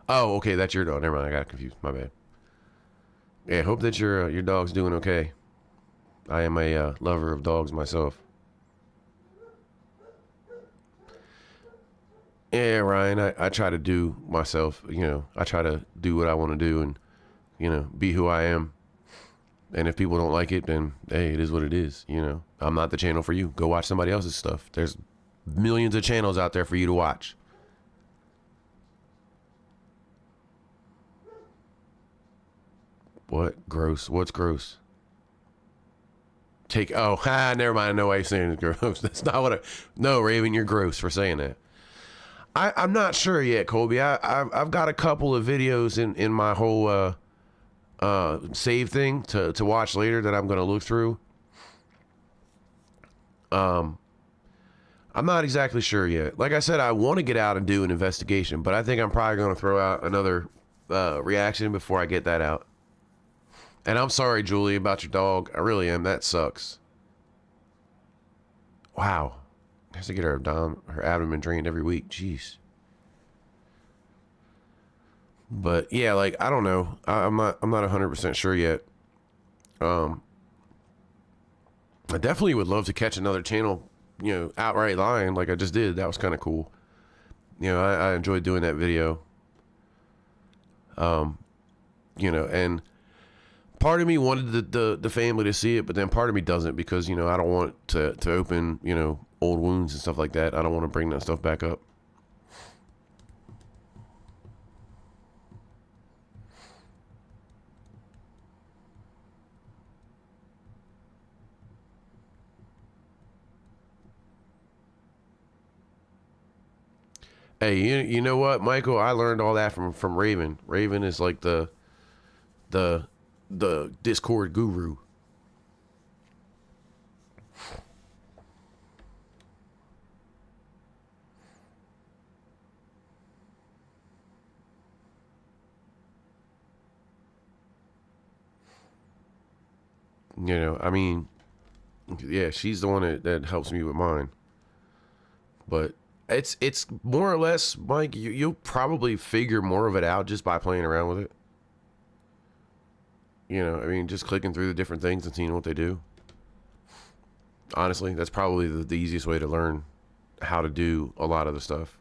Oh, okay, that's your dog. Never mind, I got confused. My bad. Yeah, hope that your dog's doing okay. I am a lover of dogs myself. Yeah, Ryan, I try to do myself, you know, I try to do what I want to do and, you know, be who I am. And if people don't like it, then, hey, it is what it is, you know. I'm not the channel for you. Go watch somebody else's stuff. There's millions of channels out there for you to watch. What? Gross. What's gross? Never mind. I know why you're saying it's gross. That's not what no, Raven, you're gross for saying that. I'm not sure yet, Colby. I've got a couple of videos in my whole save thing to watch later that I'm going to look through. I'm not exactly sure yet. Like I said, I want to get out and do an investigation, but I think I'm probably going to throw out another reaction before I get that out. And I'm sorry, Julie, about your dog. I really am. That sucks. Wow. Has to get her abdomen drained every week. Jeez. But yeah, like, I don't know. I'm not 100% sure yet. I definitely would love to catch another channel, you know, outright lying like I just did. That was kind of cool. You know, I enjoyed doing that video. You know, and part of me wanted the family to see it, but then part of me doesn't, because, you know, I don't want to open, you know, old wounds and stuff like that. I don't want to bring that stuff back up. Hey, you know what, Michael? I learned all that from Raven. Raven is like the Discord guru. You know, I mean, yeah, she's the one that helps me with mine. But it's more or less, Mike, you'll probably figure more of it out just by playing around with it. You know, I mean, just clicking through the different things and seeing what they do. Honestly, that's probably the easiest way to learn how to do a lot of the stuff.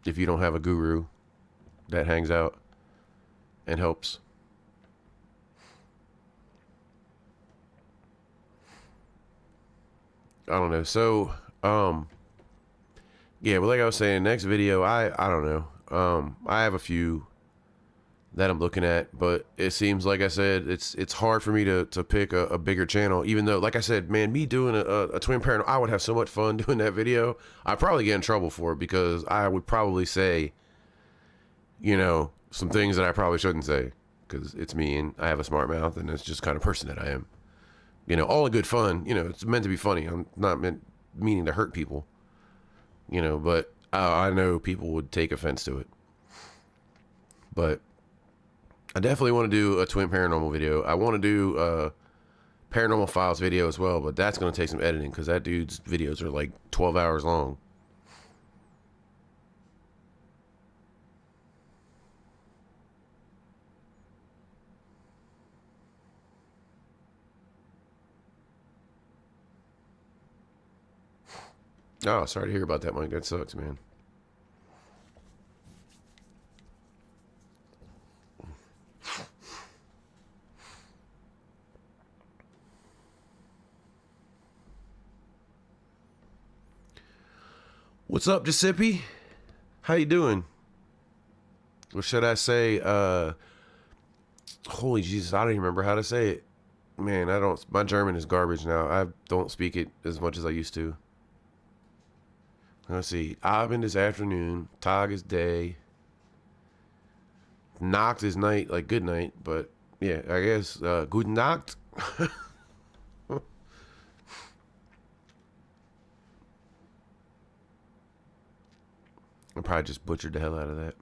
If you don't have a guru that hangs out and helps. I don't know. So, yeah, but like I was saying, next video, I don't know. I have a few that I'm looking at, but it seems, like I said, it's hard for me to pick a bigger channel, even though, like I said, man, me doing a twin parent, I would have so much fun doing that video. I'd probably get in trouble for it, because I would probably say, you know, some things that I probably shouldn't say, because it's me and I have a smart mouth, and it's just the kind of person that I am. You know, all in good fun. You know, it's meant to be funny. I'm not meaning to hurt people. You know, but I know people would take offense to it. But I definitely want to do a twin paranormal video. I want to do a paranormal files video as well, but that's going to take some editing, because that dude's videos are like 12 hours long. Oh, sorry to hear about that, Mike. That sucks, man. What's up, Giuseppe? How you doing? Or should I say, holy Jesus, I don't even remember how to say it. Man, my German is garbage now. I don't speak it as much as I used to. Let's see. Abend is afternoon. Tag is day. Nacht is night, like good night. But yeah, I guess guten Nacht. I probably just butchered the hell out of that.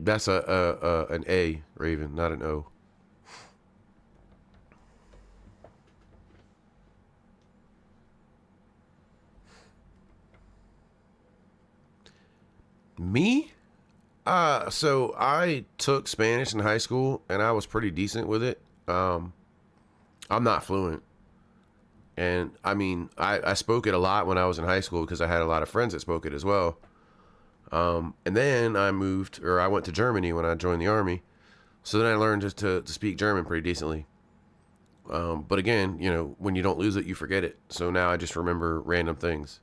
That's an A, Raven, not an O. Me? So I took Spanish in high school and I was pretty decent with it. I'm not fluent. And I mean, I spoke it a lot when I was in high school because I had a lot of friends that spoke it as well. And then I went to Germany when I joined the army. So then I learned just to speak German pretty decently. But again, when you don't lose it, you forget it. So now I just remember random things.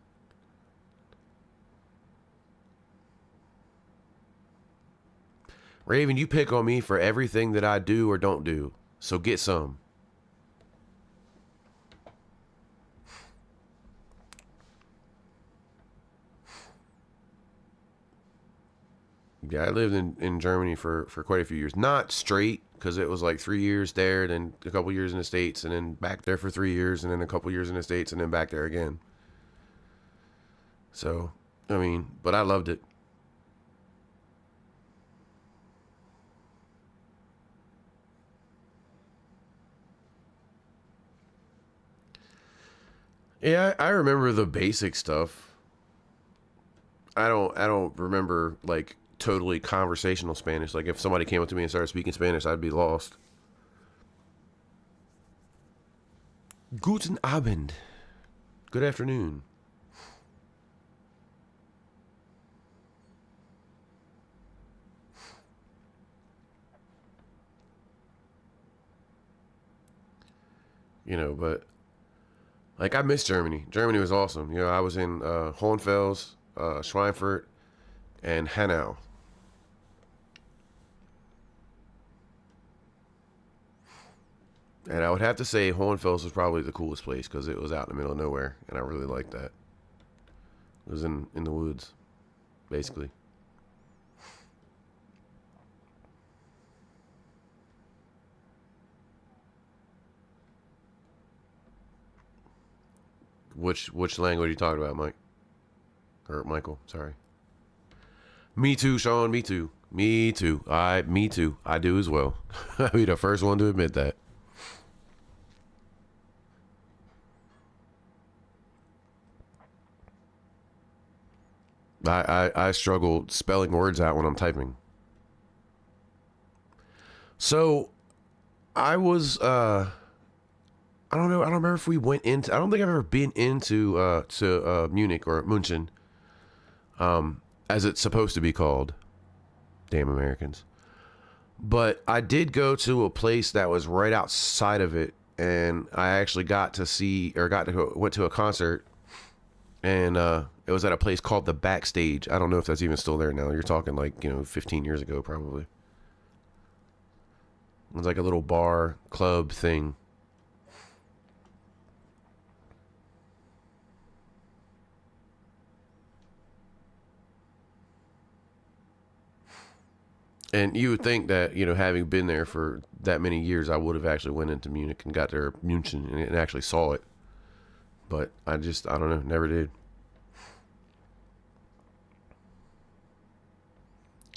Raven, you pick on me for everything that I do or don't do. So get some. Yeah, I lived in Germany for quite a few years. Not straight, because it was like 3 years there, then a couple years in the States, and then back there for 3 years, and then a couple years in the States, and then back there again. So, I mean, but I loved it. Yeah, I remember the basic stuff. I don't remember like totally conversational Spanish. Like if somebody came up to me and started speaking Spanish, I'd be lost. Guten Abend. Good afternoon. But like I miss Germany. Germany was awesome. I was in Hohenfels, Schweinfurt, and Hanau. And I would have to say Hohenfels was probably the coolest place because it was out in the middle of nowhere, and I really liked that. It was in the woods, basically. Which language are you talking about, Mike? Or Michael, sorry. Me too, Sean. Me too. Me too. Me too. I do as well. I'll be the first one to admit that. I struggle spelling words out when I'm typing. So I was I don't know. I don't remember if we went into. I don't think I've ever been into to Munich or München, as it's supposed to be called. Damn Americans. But I did go to a place that was right outside of it, and I actually got to see or went to a concert, and it was at a place called the Backstage. I don't know if that's even still there now. You're talking like 15 years ago probably. It was like a little bar club thing. And you would think that, having been there for that many years, I would have actually went into Munich and got there, München, and actually saw it. But I don't know, never did.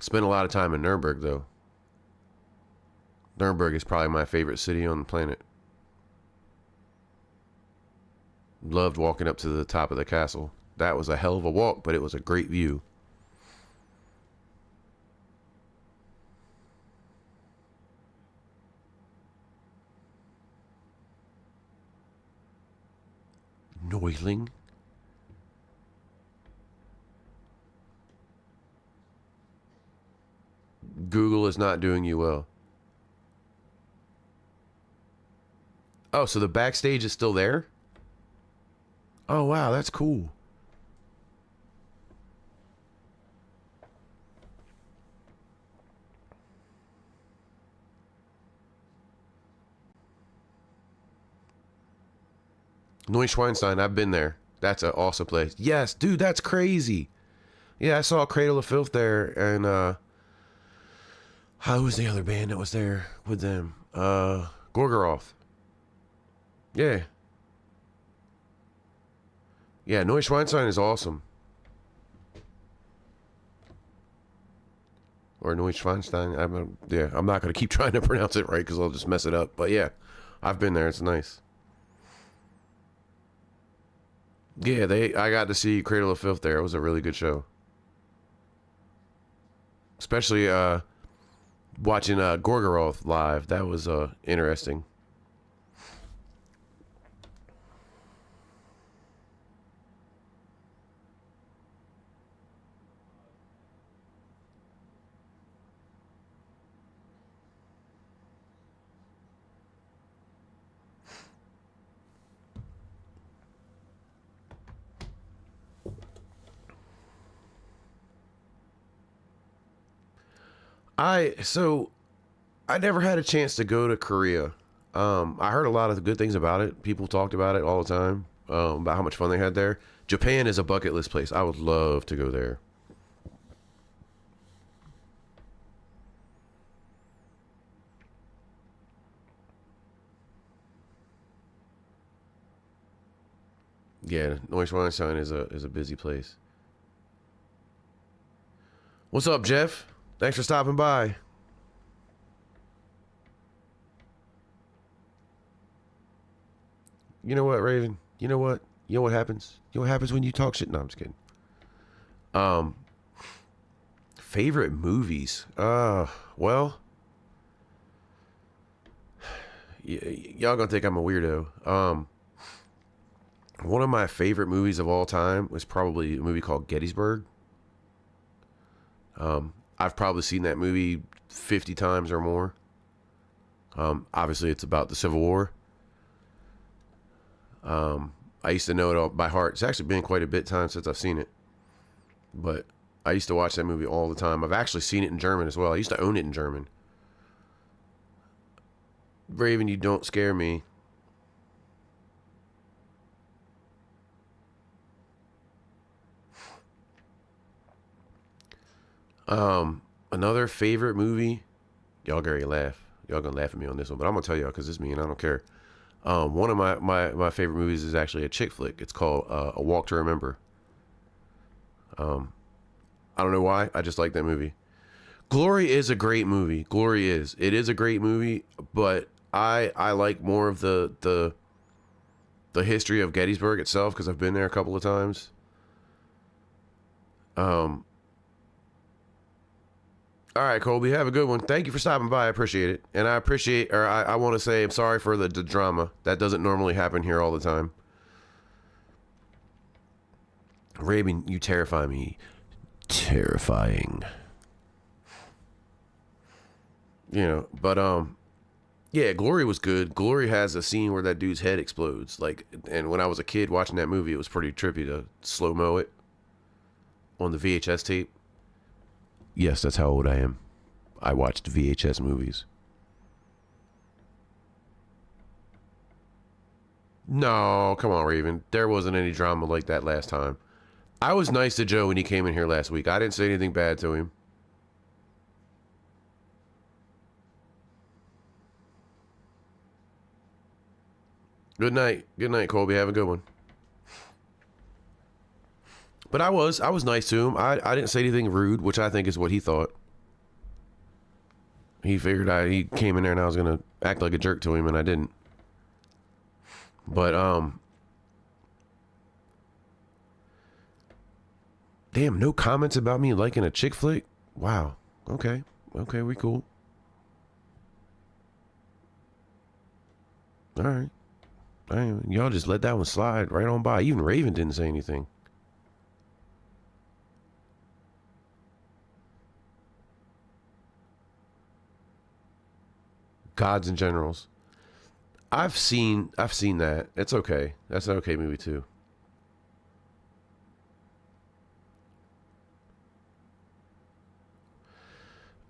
Spent a lot of time in Nuremberg, though. Nuremberg is probably my favorite city on the planet. Loved walking up to the top of the castle. That was a hell of a walk, but it was a great view. Noiling. Google is not doing you well. Oh, so the backstage is still there? Oh, wow, that's cool. Neuschwanstein, I've been there. That's an awesome place. Yes, dude, that's crazy. Yeah, I saw Cradle of Filth there, and how was the other band that was there with them? Gorgoroth. Yeah. Yeah, Neuschwanstein is awesome. Or Neuschwanstein. I'm not going to keep trying to pronounce it right because I'll just mess it up. But yeah, I've been there. It's nice. Yeah, I got to see Cradle of Filth there. It was a really good show. Especially watching Gorgoroth live. That was interesting. I never had a chance to go to Korea. I heard a lot of good things about it. People talked about it all the time, about how much fun they had there. Japan is a bucket list place. I would love to go there. Yeah, Neuschwanstein is a busy place. What's up, Jeff? Thanks for stopping by. You know what, Raven? You know what? You know what happens? You know what happens when you talk shit? No, I'm just kidding. Favorite movies? Well, y'all gonna think I'm a weirdo. One of my favorite movies of all time was probably a movie called Gettysburg. I've probably seen that movie 50 times or more. Obviously, it's about the Civil War. I used to know it all by heart. It's actually been quite a bit of time since I've seen it. But I used to watch that movie all the time. I've actually seen it in German as well. I used to own it in German. Raven, you don't scare me. Another favorite movie. Y'all gonna laugh. Y'all gonna laugh at me on this one, but I'm gonna tell y'all because it's me and I don't care. One of my favorite movies is actually a chick flick. It's called A Walk to Remember. I don't know why. I just like that movie. Glory is a great movie. Glory is. It is a great movie, but I like more of the history of Gettysburg itself because I've been there a couple of times. All right, Colby, have a good one. Thank you for stopping by. I appreciate it. And I want to say I'm sorry for the drama. That doesn't normally happen here all the time. Raven, you terrify me. Terrifying. You know, but yeah, Glory was good. Glory has a scene where that dude's head explodes. Like, and when I was a kid watching that movie, it was pretty trippy to slow-mo it on the VHS tape. Yes, that's how old I am. I watched VHS movies. No, come on, Raven. There wasn't any drama like that last time. I was nice to Joe when he came in here last week. I didn't say anything bad to him. Good night. Good night, Colby. Have a good one. But I was nice to him. I didn't say anything rude, which I think is what he thought. He figured he came in there and I was gonna act like a jerk to him, and I didn't. But damn, no comments about me liking a chick flick. Wow. Okay, we cool. All right. Y'all just let that one slide right on by. Even Raven didn't say anything. Gods and Generals. I've seen that. It's okay. That's an okay movie too.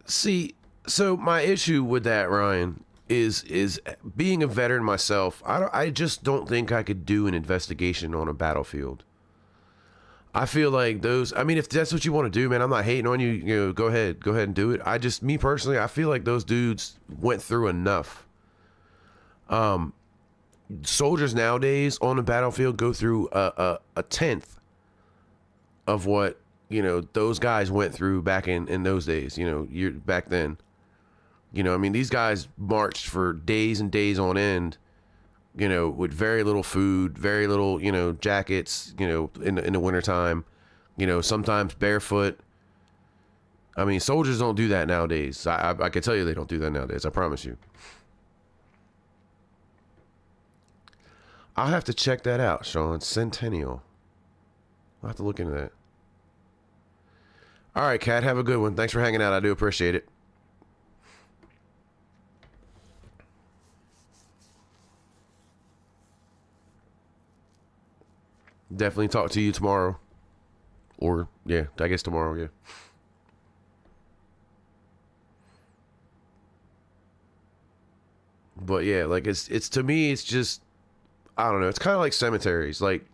See, so my issue with that, Ryan, is being a veteran myself. I just don't think I could do an investigation on a battlefield. I feel like those. I mean, if that's what you want to do, man, I'm not hating on you. You know, go ahead and do it. Me personally, I feel like those dudes went through enough. Soldiers nowadays on the battlefield go through a tenth of what those guys went through back in those days. Back then. I mean, these guys marched for days and days on end. With very little food, very little, jackets, in the wintertime, sometimes barefoot. I mean, soldiers don't do that nowadays. I can tell you they don't do that nowadays. I promise you. I'll have to check that out, Sean. Centennial. I'll have to look into that. All right, Kat, have a good one. Thanks for hanging out. I do appreciate it. Definitely talk to you tomorrow. Or, yeah, I guess tomorrow, yeah. But yeah, like it's to me, it's just, I don't know. It's kind of like cemeteries. Like,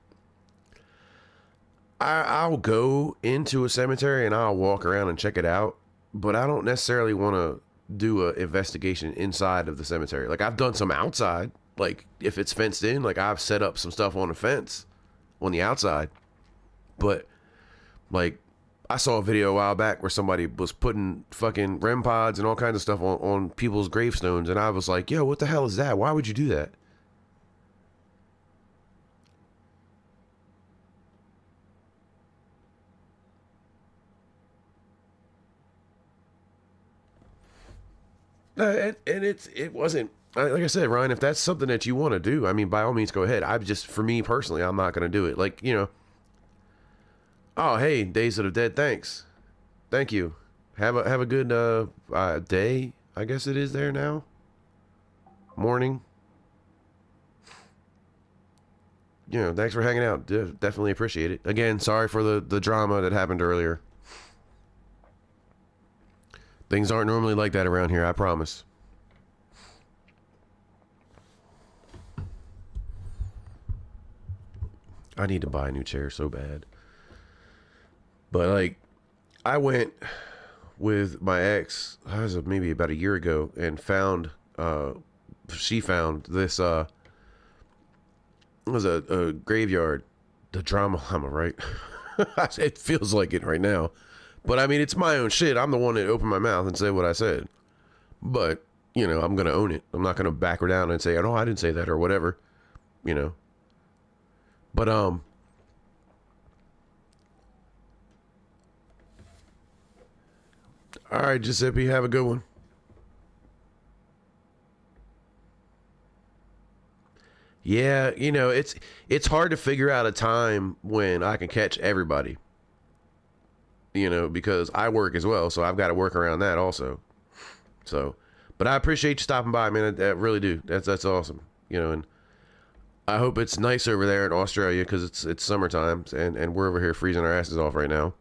I'll go into a cemetery and I'll walk around and check it out, but I don't necessarily want to do an investigation inside of the cemetery. Like, I've done some outside. Like, if it's fenced in, like I've set up some stuff on the fence on the outside. But like, I saw a video a while back where somebody was putting fucking REM pods and all kinds of stuff on people's gravestones, and I was like, yo, what the hell is that? Why would you do that? And it wasn't, like I said, Ryan, if that's something that you want to do, I mean, by all means, go ahead. For me personally, I'm not going to do it. Like, oh, hey, Days of the Dead, thanks. Thank you. Have a good day, I guess it is there now. Morning. Thanks for hanging out. Definitely appreciate it. Again, sorry for the drama that happened earlier. Things aren't normally like that around here, I promise. I need to buy a new chair so bad. But like, I went with my ex, maybe about a year ago, and she found this, it was a graveyard. The drama, right? It feels like it right now. But I mean, it's my own shit. I'm the one that opened my mouth and said what I said. But, I'm going to own it. I'm not going to back her down and say, oh, I didn't say that or whatever, But, all right, Giuseppe, have a good one. Yeah, it's hard to figure out a time when I can catch everybody. Because I work as well, so I've got to work around that also. So, but I appreciate you stopping by, man. I really do. That's awesome. And I hope it's nice over there in Australia, because it's summertime, and we're over here freezing our asses off right now.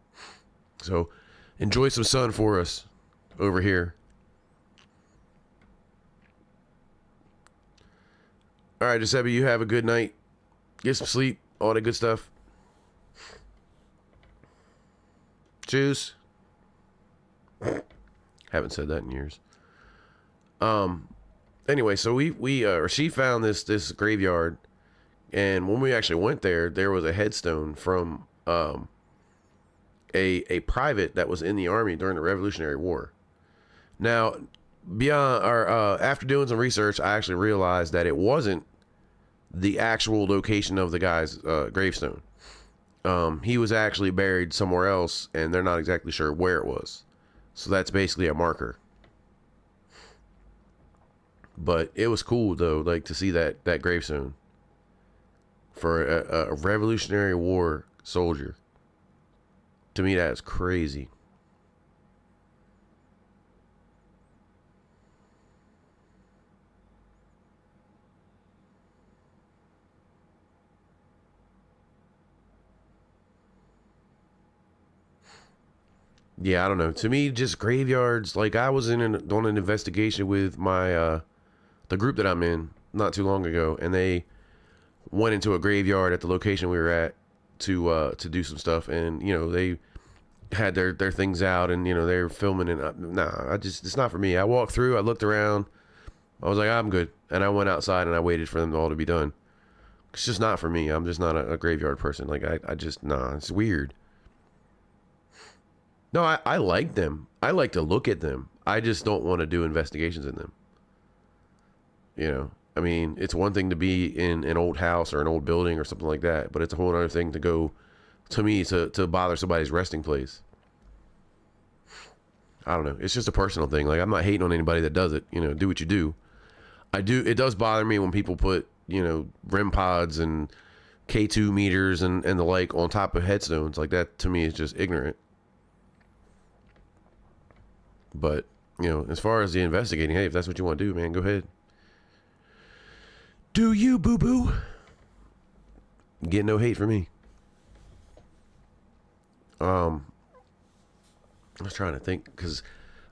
So, enjoy some sun for us over here. All right, Giuseppe, you have a good night. Get some sleep. All that good stuff. Cheers. Haven't said that in years. Anyway, so she found this graveyard, and when we actually went there was a headstone from a private that was in the army during the Revolutionary War. Now, beyond after doing some research, I actually realized that it wasn't the actual location of the guy's gravestone. He was actually buried somewhere else, and they're not exactly sure where it was. So that's basically a marker. But it was cool though, like to see that gravestone. for a Revolutionary War soldier. To me, that is crazy. Yeah, I don't know. To me, just graveyards. Like I was on an investigation with my the group that I'm in not too long ago, and they went into a graveyard at the location we were at to do some stuff, and they had their things out, and they were filming, and nah, it's not for me. I walked through, I looked around, I was like, I'm good, and I went outside and I waited for them all to be done. It's just not for me. I'm just not a graveyard person. Like I just it's weird. No, I like them. I like to look at them. I just don't want to do investigations in them. I mean, it's one thing to be in an old house or an old building or something like that, but it's a whole other thing to go, to me, to bother somebody's resting place. I don't know. It's just a personal thing. Like, I'm not hating on anybody that does it. Do what you do. It does bother me when people put, REM pods and K2 meters and the like on top of headstones. Like, that to me is just ignorant. But, as far as the investigating, hey, if that's what you want to do, man, go ahead. Do you, boo-boo? Get no hate for me. I was trying to think, because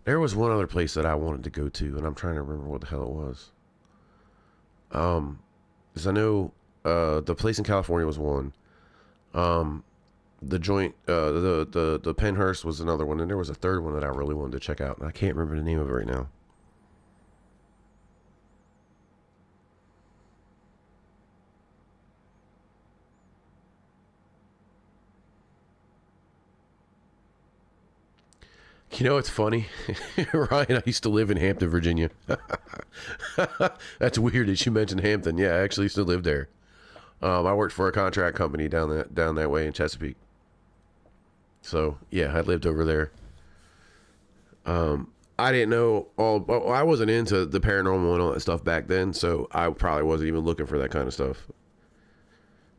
there was one other place that I wanted to go to, and I'm trying to remember what the hell it was. Because I know the place in California was one. The joint, the Penhurst was another one, and there was a third one that I really wanted to check out, and I can't remember the name of it right now. It's funny. Ryan, I used to live in Hampton, Virginia. That's weird that you mentioned Hampton. Yeah, I actually used to live there. I worked for a contract company down that way in Chesapeake. So yeah, I lived over there. I didn't know I wasn't into the paranormal and all that stuff back then, so I probably wasn't even looking for that kind of stuff.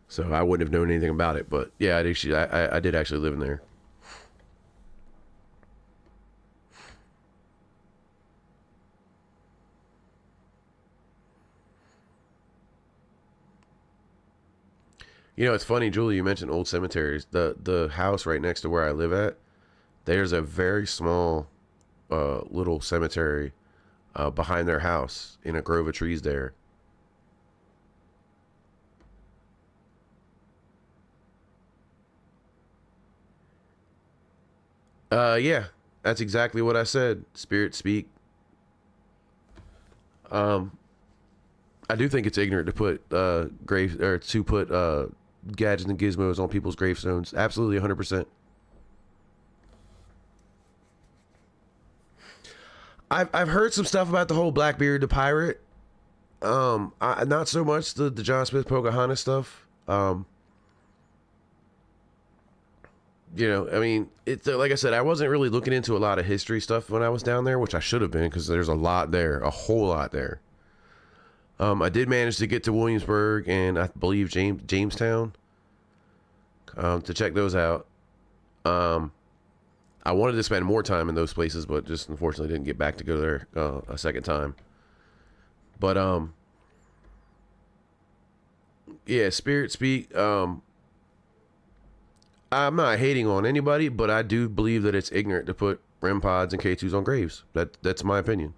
So I wouldn't have known anything about it. But yeah, I did actually live in there. It's funny, Julie, you mentioned old cemeteries. The house right next to where I live at, there's a very small little cemetery behind their house in a grove of trees there. Yeah, that's exactly what I said. Spirit speak. I do think it's ignorant to put gadgets and gizmos on people's gravestones. Absolutely, 100%. I've heard some stuff about the whole Blackbeard the pirate. Not so much the John Smith Pocahontas stuff. I mean, it's like I said, I wasn't really looking into a lot of history stuff when I was down there, which I should have been, because there's a lot there, a whole lot there. I did manage to get to Williamsburg and I believe Jamestown to check those out. I wanted to spend more time in those places, but just unfortunately didn't get back to go there a second time. But yeah, Spirit Speak. I'm not hating on anybody, but I do believe that it's ignorant to put REM pods and K2s on graves. That's my opinion.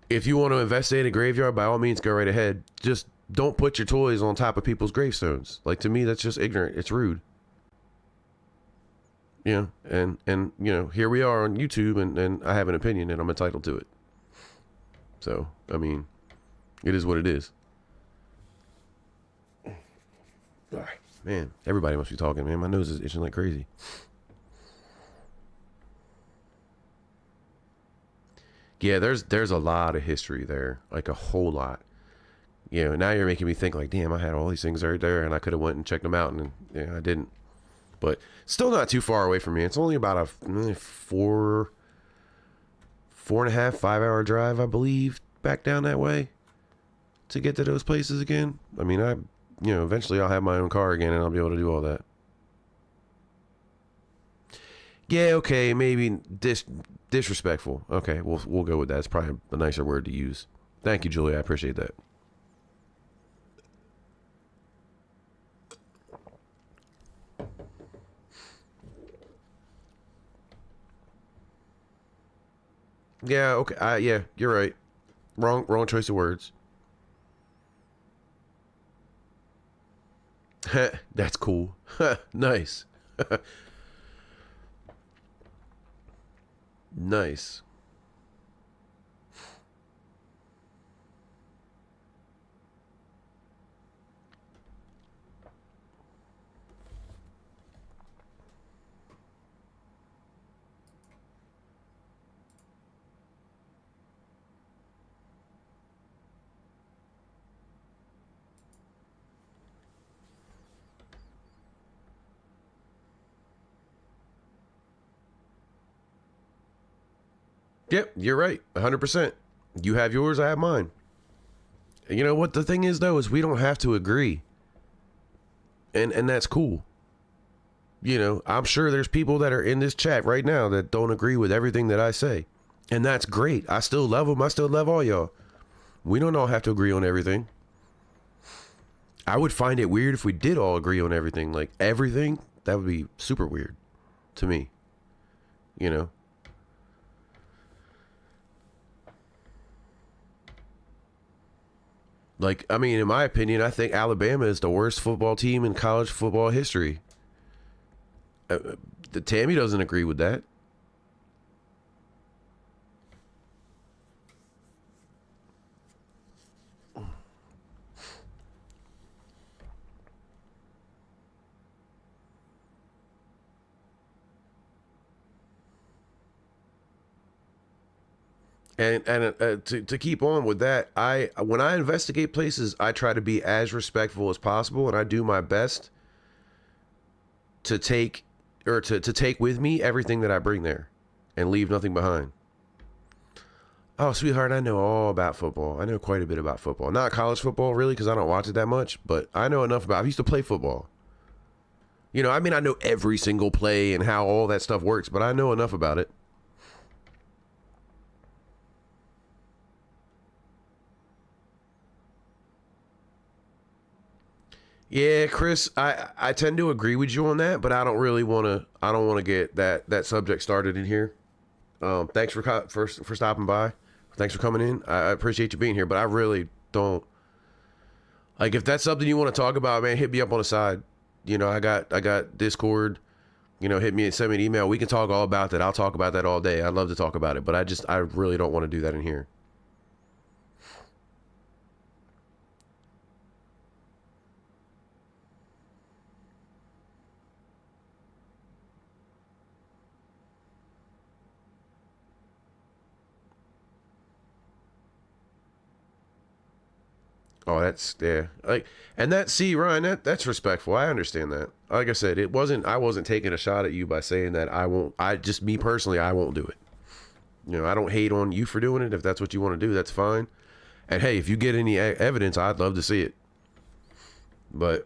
If you want to investigate a graveyard, by all means, go right ahead. Just don't put your toys on top of people's gravestones. Like, to me, that's just ignorant. It's rude. And here we are on YouTube, and I have an opinion, and I'm entitled to it. So, I mean, it is what it is. Man, everybody must be talking, man. My nose is itching like crazy. Yeah, there's a lot of history there, like a whole lot. Now you're making me think, like, damn, I had all these things right there, and I could have went and checked them out, and I didn't. But still not too far away from me. It's only about a 4.5, 5 hour drive, I believe, back down that way. to get to those places again. I mean, eventually I'll have my own car again and I'll be able to do all that. Yeah, okay, maybe disrespectful. Okay, we'll go with that. It's probably a nicer word to use. Thank you, Julia. I appreciate that. Yeah, okay. Yeah, you're right. Wrong choice of words. That's cool. Nice. Nice. Yep, you're right. 100%. You have yours, I have mine. You know what the thing is though is we don't have to agree. And that's cool. You know, I'm sure there's people that are in this chat right now that don't agree with everything that I say. And that's great. I still love them. I still love all y'all. We don't all have to agree on everything. I would find it weird if we did all agree on everything. Like everything, that would be super weird to me. You know? Like, I mean, in my opinion, I think Alabama is the worst football team in college football history. The Tammy doesn't agree with that. And to keep on with that, when I investigate places, I try to be as respectful as possible, and I do my best to take to take with me everything that I bring there, and leave nothing behind. Oh, sweetheart, I know all about football. I know quite a bit about football. Not college football, really, because I don't watch it that much, but I know enough about it. I used to play football. You know, I mean, I know every single play and how all that stuff works, but I know enough about it. Yeah, Chris, I tend to agree with you on that, but I don't really want to. I don't want to get that subject started in here. Thanks for stopping by. Thanks for coming in. I appreciate you being here, but I really don't like if that's something you want to talk about, man. Hit me up on the side. You know, I got Discord. You know, hit me and send me an email. We can talk all about that. I'll talk about that all day. I'd love to talk about it, but I really don't want to do that in here. Oh, that's yeah. Like, and see, Ryan, that's respectful. I understand that. Like I said, I wasn't taking a shot at you by saying that I won't. Me personally, I won't do it. You know, I don't hate on you for doing it. If that's what you want to do, that's fine. And hey, if you get any evidence, I'd love to see it. But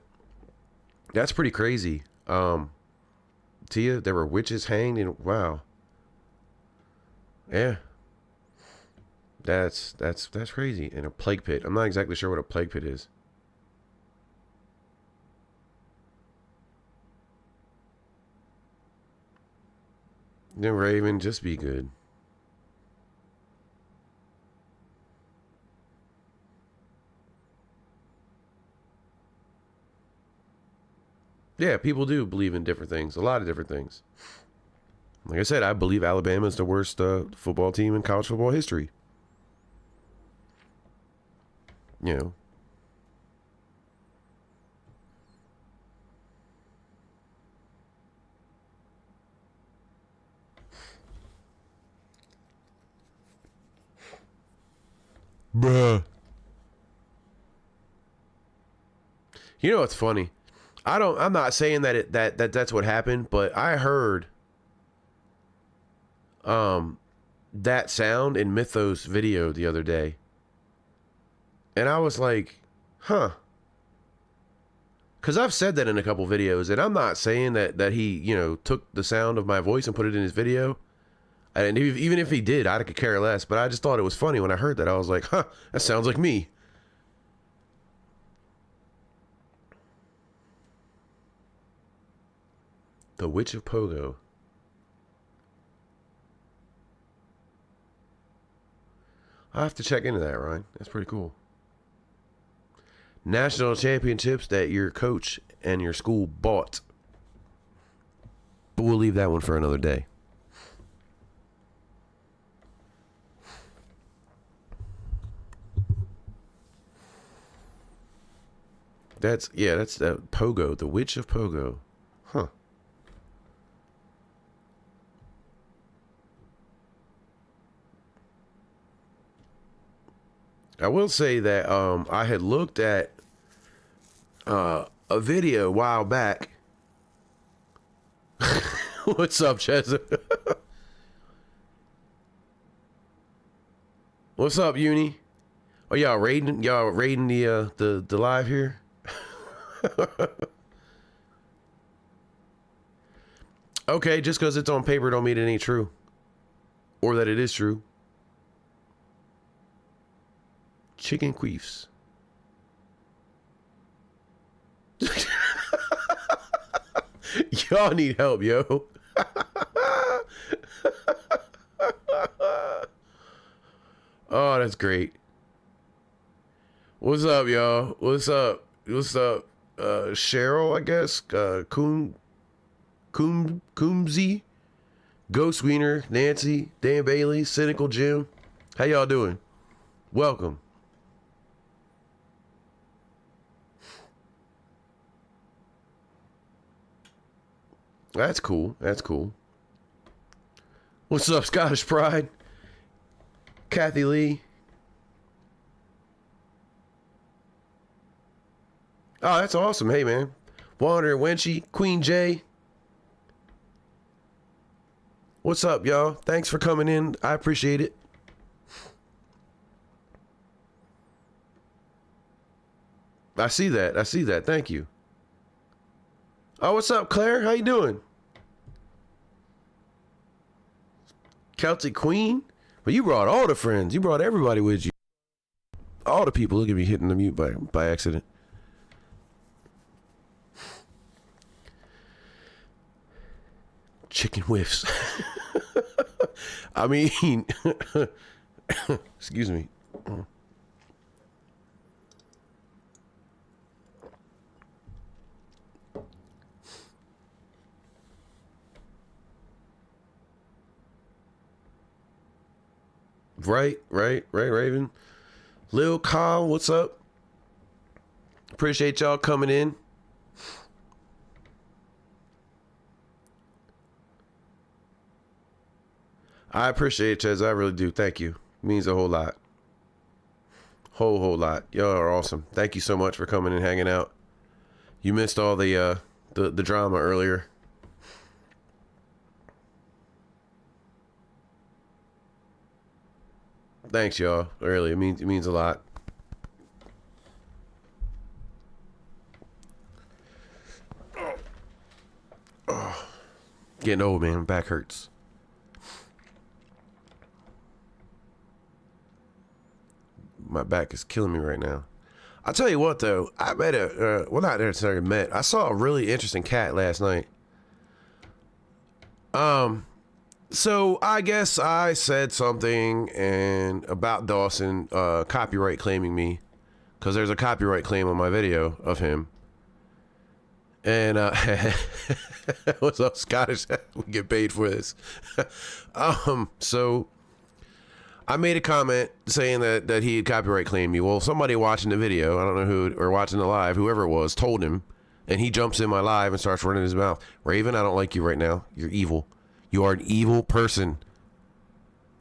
that's pretty crazy. Tia, there were witches hanged, and wow. Yeah. That's crazy. In a plague pit. I'm not exactly sure what a plague pit is. Then Raven, just be good. Yeah, people do believe in different things. A lot of different things. Like I said, I believe Alabama is the worst football team in college football history. You know. Bruh. You know what's funny? I'm not saying that that's what happened, but I heard that sound in Mythos video the other day. And I was like, huh. Because I've said that in a couple videos, and I'm not saying that he, you know, took the sound of my voice and put it in his video. And even if he did, I could care less. But I just thought it was funny when I heard that. I was like, huh, that sounds like me. The Witch of Pogo. I'll have to check into that, Ryan. That's pretty cool. National championships that your coach and your school bought. But we'll leave that one for another day. That's Pogo, the Witch of Pogo. Huh. I will say that I had looked at a video a while back. What's up, Chesa? What's up, Uni? Oh, y'all raiding the live here? Okay, just because it's on paper don't mean it ain't true. Or that it is true. Chicken queefs. Y'all need help, yo. Oh, that's great. What's up, y'all? What's up? Cheryl, I guess. Coomsy, Ghost Wiener, Nancy, Dan Bailey, Cynical Jim. How y'all doing? Welcome. That's cool. That's cool. What's up, Scottish Pride? Kathy Lee. Oh, that's awesome. Hey, man. Wander Wenchy, Queen J. What's up, y'all? Thanks for coming in. I appreciate it. I see that. I see that. Thank you. Oh, what's up, Claire? How you doing? Celtic Queen? Well, you brought all the friends. You brought everybody with you. All the people. Look at me hitting the mute by accident. Chicken whiffs. I mean, excuse me. Right, Raven. Lil Kyle, what's up? Appreciate y'all coming in. I appreciate it, Chez. I really do. Thank you. It means a whole lot. Whole lot. Y'all are awesome. Thank you so much for coming and hanging out. You missed all the drama earlier. Thanks, y'all. Really, it means a lot. Oh. Getting old, man. Back hurts. My back is killing me right now. I'll tell you what, though. I met well, not necessarily met. I saw a really interesting cat last night. So I guess I said something about Dawson copyright claiming me, because there's a copyright claim on my video of him. And what's up, Scottish? We get paid for this. So I made a comment saying that he had copyright claimed me. Well, somebody watching the video, I don't know who, or watching the live, whoever it was, told him, and he jumps in my live and starts running his mouth. Raven, I don't like you right now. You're evil. You are an evil person.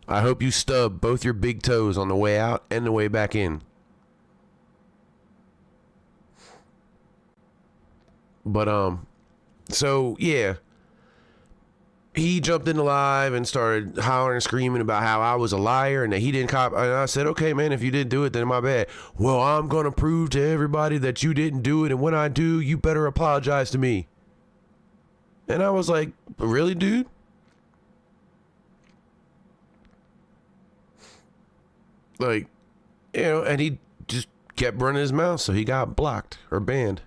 I hope you stub both your big toes on the way out and the way back in. But so yeah. he jumped into live and started hollering and screaming about how I was a liar and that he didn't cop. And I said, okay, man, if you didn't do it, then my bad. Well, I'm going to prove to everybody that you didn't do it. And when I do, you better apologize to me. And I was like, really, dude? Like, you know, and he just kept running his mouth. So he got blocked or banned.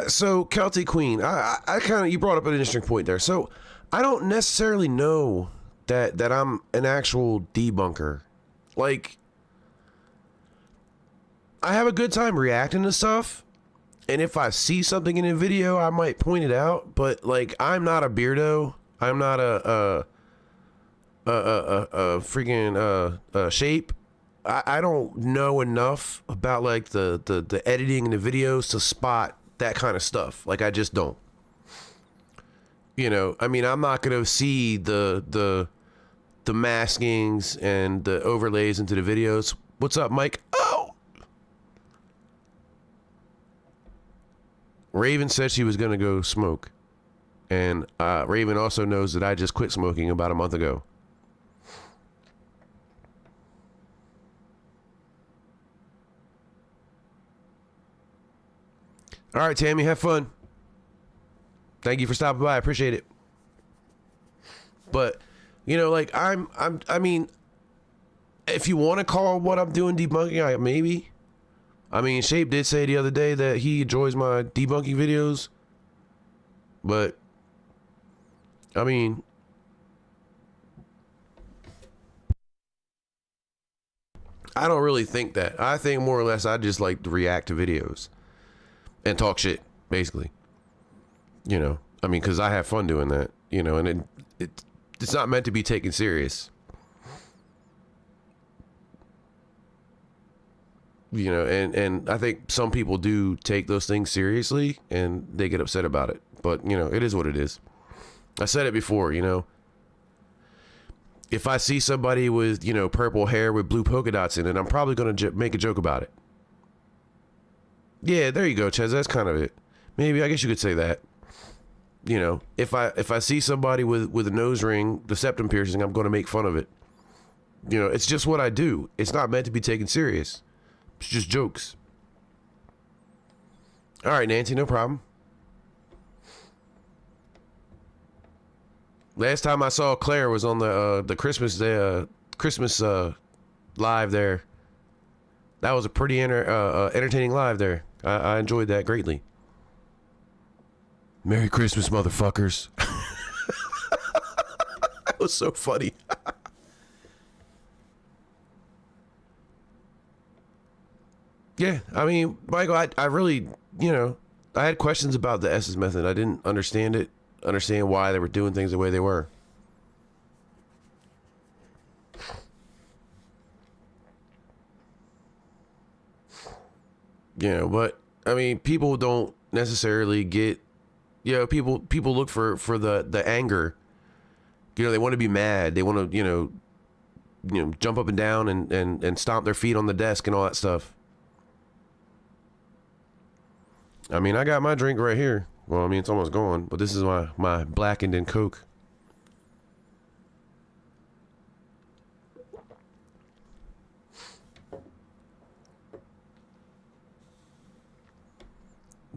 So Celtic Queen, I kind of, you brought up an interesting point there. So I don't necessarily know that I'm an actual debunker. Like, I have a good time reacting to stuff, and if I see something in a video, I might point it out. But like, I'm not a beardo. I'm not a freaking shape. I don't know enough about like the editing and the videos to spot that kind of stuff. Like, I just don't. You know, I mean, I'm not gonna see the maskings and the overlays into the videos. What's up, Mike? Oh, Raven said she was gonna go smoke, and Raven also knows that I just quit smoking about a month ago. All right, Tammy, have fun. Thank you for stopping by. I appreciate it. But, you know, like, I mean, if you want to call what I'm doing debunking, maybe. I mean, Shape did say the other day that he enjoys my debunking videos. But, I mean, I don't really think that. I think more or less I just like to react to videos and talk shit, basically. You know, I mean, because I have fun doing that, you know, and it's not meant to be taken serious. You know, and I think some people do take those things seriously and they get upset about it. But, you know, it is what it is. I said it before, you know. If I see somebody with, you know, purple hair with blue polka dots in it, I'm probably going to make a joke about it. Yeah, there you go, Ches. That's kind of it. Maybe, I guess you could say that. You know, if I see somebody with a nose ring, the septum piercing, I'm going to make fun of it. You know, it's just what I do. It's not meant to be taken serious. It's just jokes. All right, Nancy, no problem. Last time I saw Claire was on the Christmas live there. That was a pretty entertaining live there. I enjoyed that greatly. Merry Christmas, motherfuckers. That was so funny. Yeah, I mean, Michael, I really, you know, I had questions about the S's method. I didn't understand why they were doing things the way they were. You know, but I mean, people don't necessarily get, you know, people look for the anger. You know, they want to be mad. They want to, you know, jump up and down and stomp their feet on the desk and all that stuff. I mean, I got my drink right here. Well, I mean, it's almost gone, but this is my blackened and Coke.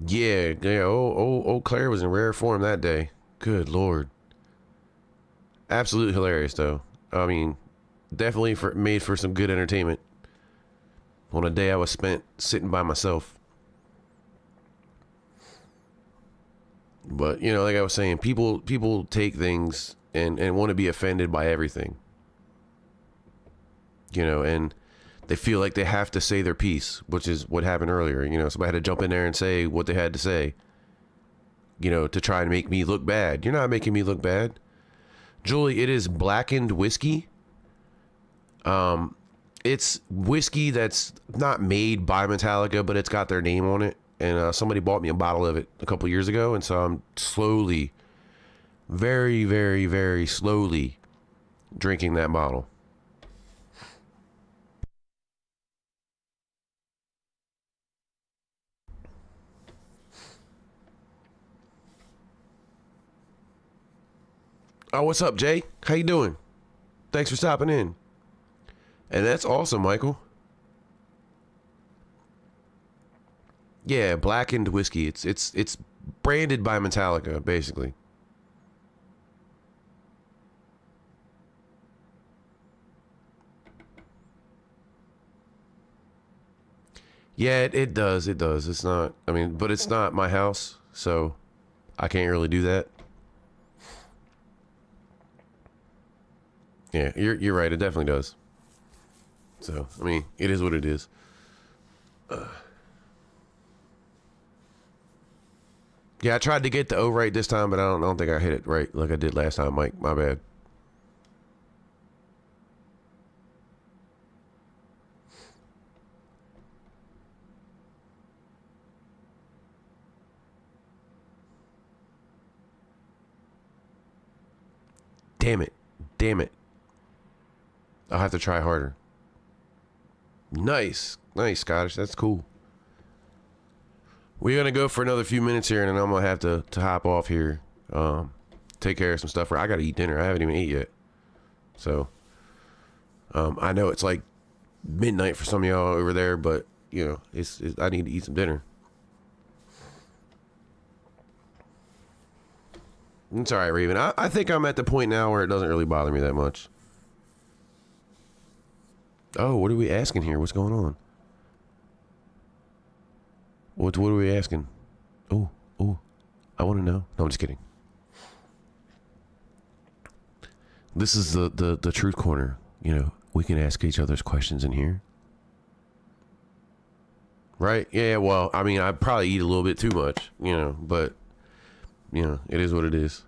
Yeah, old Claire was in rare form that day. Good Lord. Absolutely hilarious, though. I mean, definitely made for some good entertainment on a day I was spent sitting by myself. But, you know, like I was saying, people take things and want to be offended by everything. You know, and they feel like they have to say their piece, which is what happened earlier. You know, somebody had to jump in there and say what they had to say, you know, to try and make me look bad. You're not making me look bad. Julie, it is blackened whiskey. It's whiskey that's not made by Metallica, but it's got their name on it. And somebody bought me a bottle of it a couple years ago, and so I'm slowly, very, very, very slowly drinking that bottle. Oh, what's up, Jay? How you doing? Thanks for stopping in. And that's awesome, Michael. Yeah, blackened whiskey. It's branded by Metallica, basically. Yeah, it does. It does. It's not. I mean, but it's not my house, so I can't really do that. Yeah, you're right. It definitely does. So I mean, it is what it is. Yeah, I tried to get the O right this time, but I don't think I hit it right like I did last time, Mike. My bad. Damn it. Damn it. I'll have to try harder. Nice. Nice, Scottish. That's cool. We're going to go for another few minutes here, and then I'm going to have to hop off here. Take care of some stuff. I got to eat dinner. I haven't even ate yet. So, I know it's like midnight for some of y'all over there, but, you know, it's I need to eat some dinner. It's all right, Raven. I think I'm at the point now where it doesn't really bother me that much. Oh, what are we asking here? What's going on? What are we asking? Oh, I want to know. No, I'm just kidding. This is the truth corner. You know, we can ask each other's questions in here. Right? Yeah, well, I mean, I probably eat a little bit too much, you know, but, you know, it is what it is.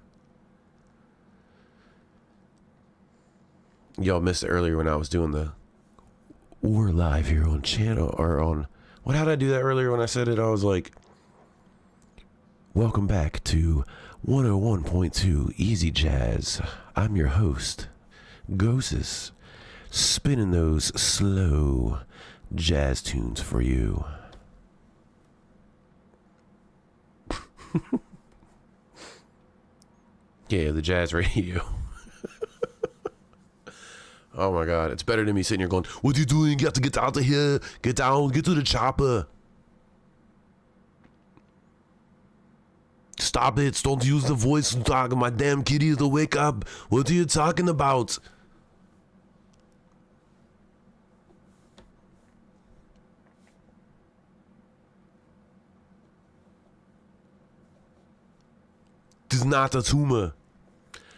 Y'all missed it earlier when I was doing we're live here on channel, or on, how did I do that earlier when I said it? I was like, welcome back to 101.2 Easy Jazz. I'm your host, Ghosis, spinning those slow jazz tunes for you. Yeah, the jazz radio. Oh my God, it's better than me sitting here going, what are you doing? You have to get out of here. Get down, get to the chopper. Stop it, don't use the voice to talk. My damn kitty to wake up. What are you talking about? It's not a tumor.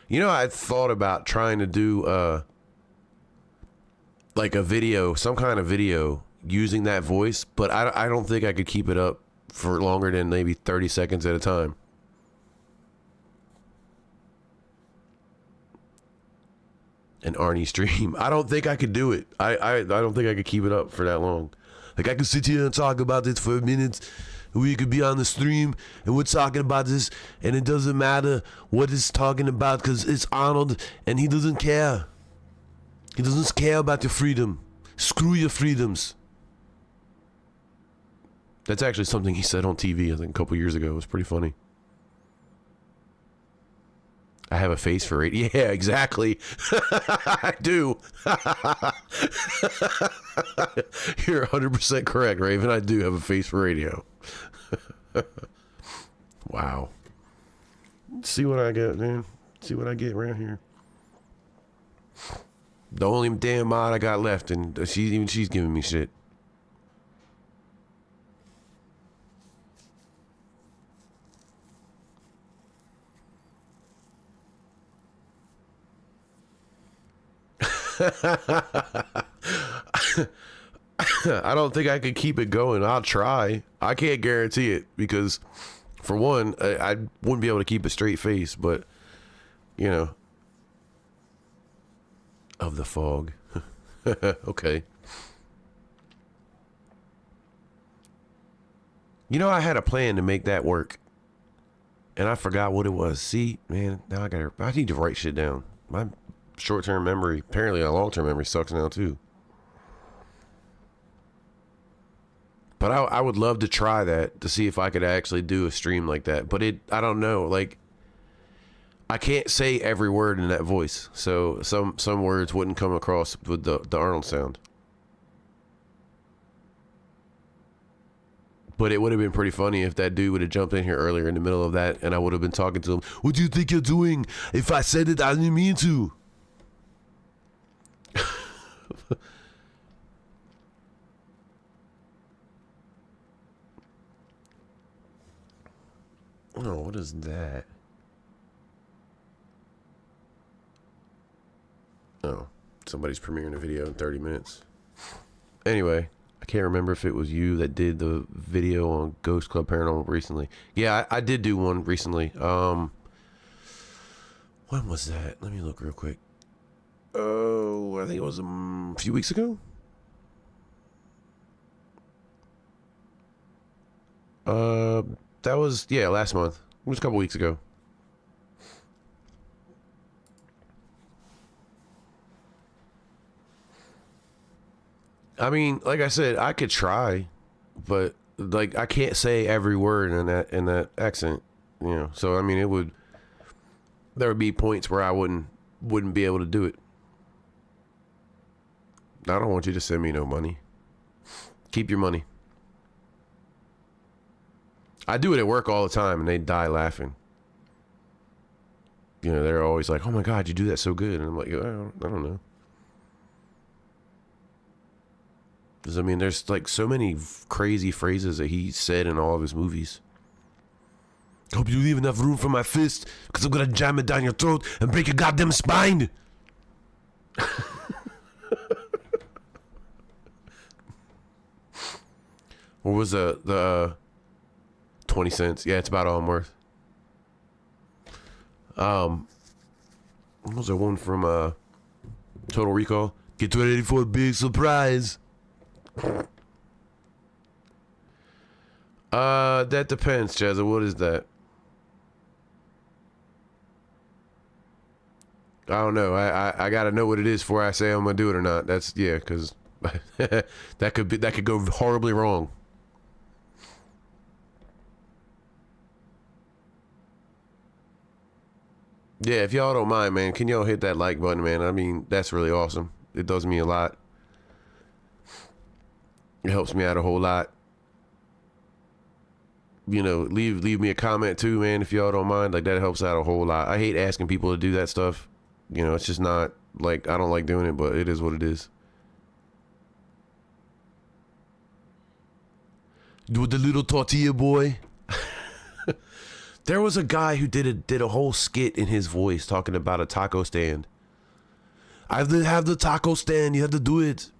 You know, I thought about trying to do like a video, some kind of video using that voice, but I don't think I could keep it up for longer than maybe 30 seconds at a time. An Arnie stream. I don't think I could do it. I don't think I could keep it up for that long. Like, I could sit here and talk about this for a minute. We could be on the stream and we're talking about this, and it doesn't matter what it's talking about because it's Arnold and he doesn't care. He doesn't care about your freedom. Screw your freedoms. That's actually something he said on TV, I think, a couple years ago. It was pretty funny. I have a face for radio. Yeah, exactly. I do. You're 100% correct, Raven. I do have a face for radio. Wow. Let's see what I got, man. See what I get around here. The only damn mod I got left, and she's giving me shit. I don't think I could keep it going. I'll try. I can't guarantee it because, for one, I wouldn't be able to keep a straight face, but, you know. Of the fog. Okay. You know, I had a plan to make that work, and I forgot what it was. See, man, now I need to write shit down. My short-term memory, apparently a long-term memory, sucks now too. But I would love to try that to see if I could actually do a stream like that. But I don't know. Like, I can't say every word in that voice, so some words wouldn't come across with the Arnold sound. But it would have been pretty funny if that dude would have jumped in here earlier in the middle of that, and I would have been talking to him. What do you think you're doing? If I said it, I didn't mean to. Oh, what is that? Oh, somebody's premiering a video in 30 minutes. Anyway, I can't remember if it was you that did the video on Ghost Club Paranormal recently. Yeah, I did do one recently. When was that? Let me look real quick. Oh, I think it was a few weeks ago. That was, yeah, last month. It was a couple weeks ago. I mean, like I said, I could try, but like I can't say every word in that accent, you know. So I mean, there would be points where I wouldn't be able to do it. I don't want you to send me no money. Keep your money. I do it at work all the time, and they die laughing. You know, they're always like, "Oh my God, you do that so good," and I'm like, I don't know. Because, I mean, there's like so many crazy phrases that he said in all of his movies. Hope you leave enough room for my fist, because I'm going to jam it down your throat and break your goddamn spine. What was the 20 cents? Yeah, it's about all I'm worth. What was that one from Total Recall? Get ready for a big surprise. That depends, Chazza. What is that? I don't know. I gotta know what it is before I say I'm gonna do it or not. That's, yeah, because that could go horribly wrong. Yeah, if y'all don't mind, man, can y'all hit that like button, man? I mean, that's really awesome. It does me a lot. It helps me out a whole lot. You know, leave me a comment too, man, if y'all don't mind. Like, that helps out a whole lot. I hate asking people to do that stuff. You know, it's just not, like, I don't like doing it, but it is what it is. With the little tortilla boy. There was a guy who did a whole skit in his voice talking about a taco stand. I have to have the taco stand. You have to do it.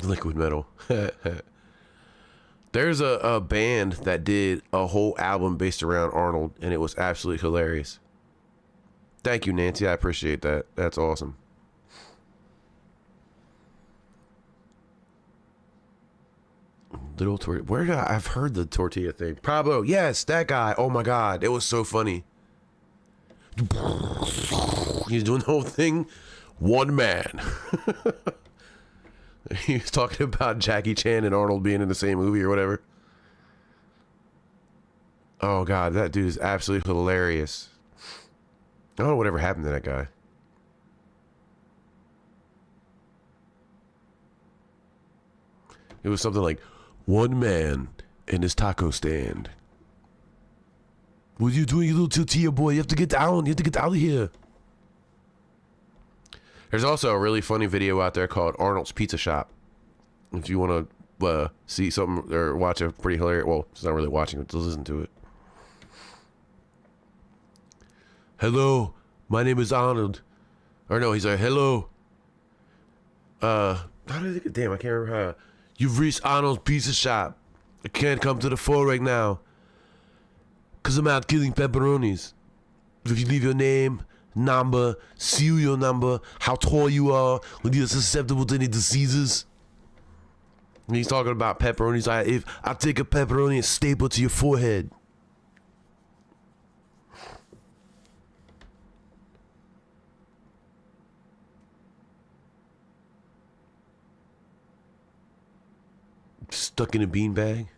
Liquid Metal. There's a band that did a whole album based around Arnold, and it was absolutely hilarious. Thank you, Nancy. I appreciate that. That's awesome. Little tortilla. I've heard the tortilla thing. Bravo. Yes, that guy. Oh my God. It was so funny. He's doing the whole thing. One man. He was talking about Jackie Chan and Arnold being in the same movie or whatever. Oh God, that dude is absolutely hilarious. I don't know whatever happened to that guy. It was something like, one man in his taco stand. What are you doing, you little tortilla boy? You have to get down. You have to get out of here. There's also a really funny video out there called Arnold's Pizza Shop. If you want to see something or watch a pretty hilarious... Well, it's not really watching it, just listen to it. Hello, my name is Arnold. Or no, he's like, hello. How did it... Damn, I can't remember how... You've reached Arnold's Pizza Shop. I can't come to the fore right now, because I'm out killing pepperonis. If you leave your name, number, serial number, how tall you are, whether you're susceptible to any diseases. And he's talking about pepperonis. If I take a pepperoni and staple it to your forehead. stuck in a beanbag.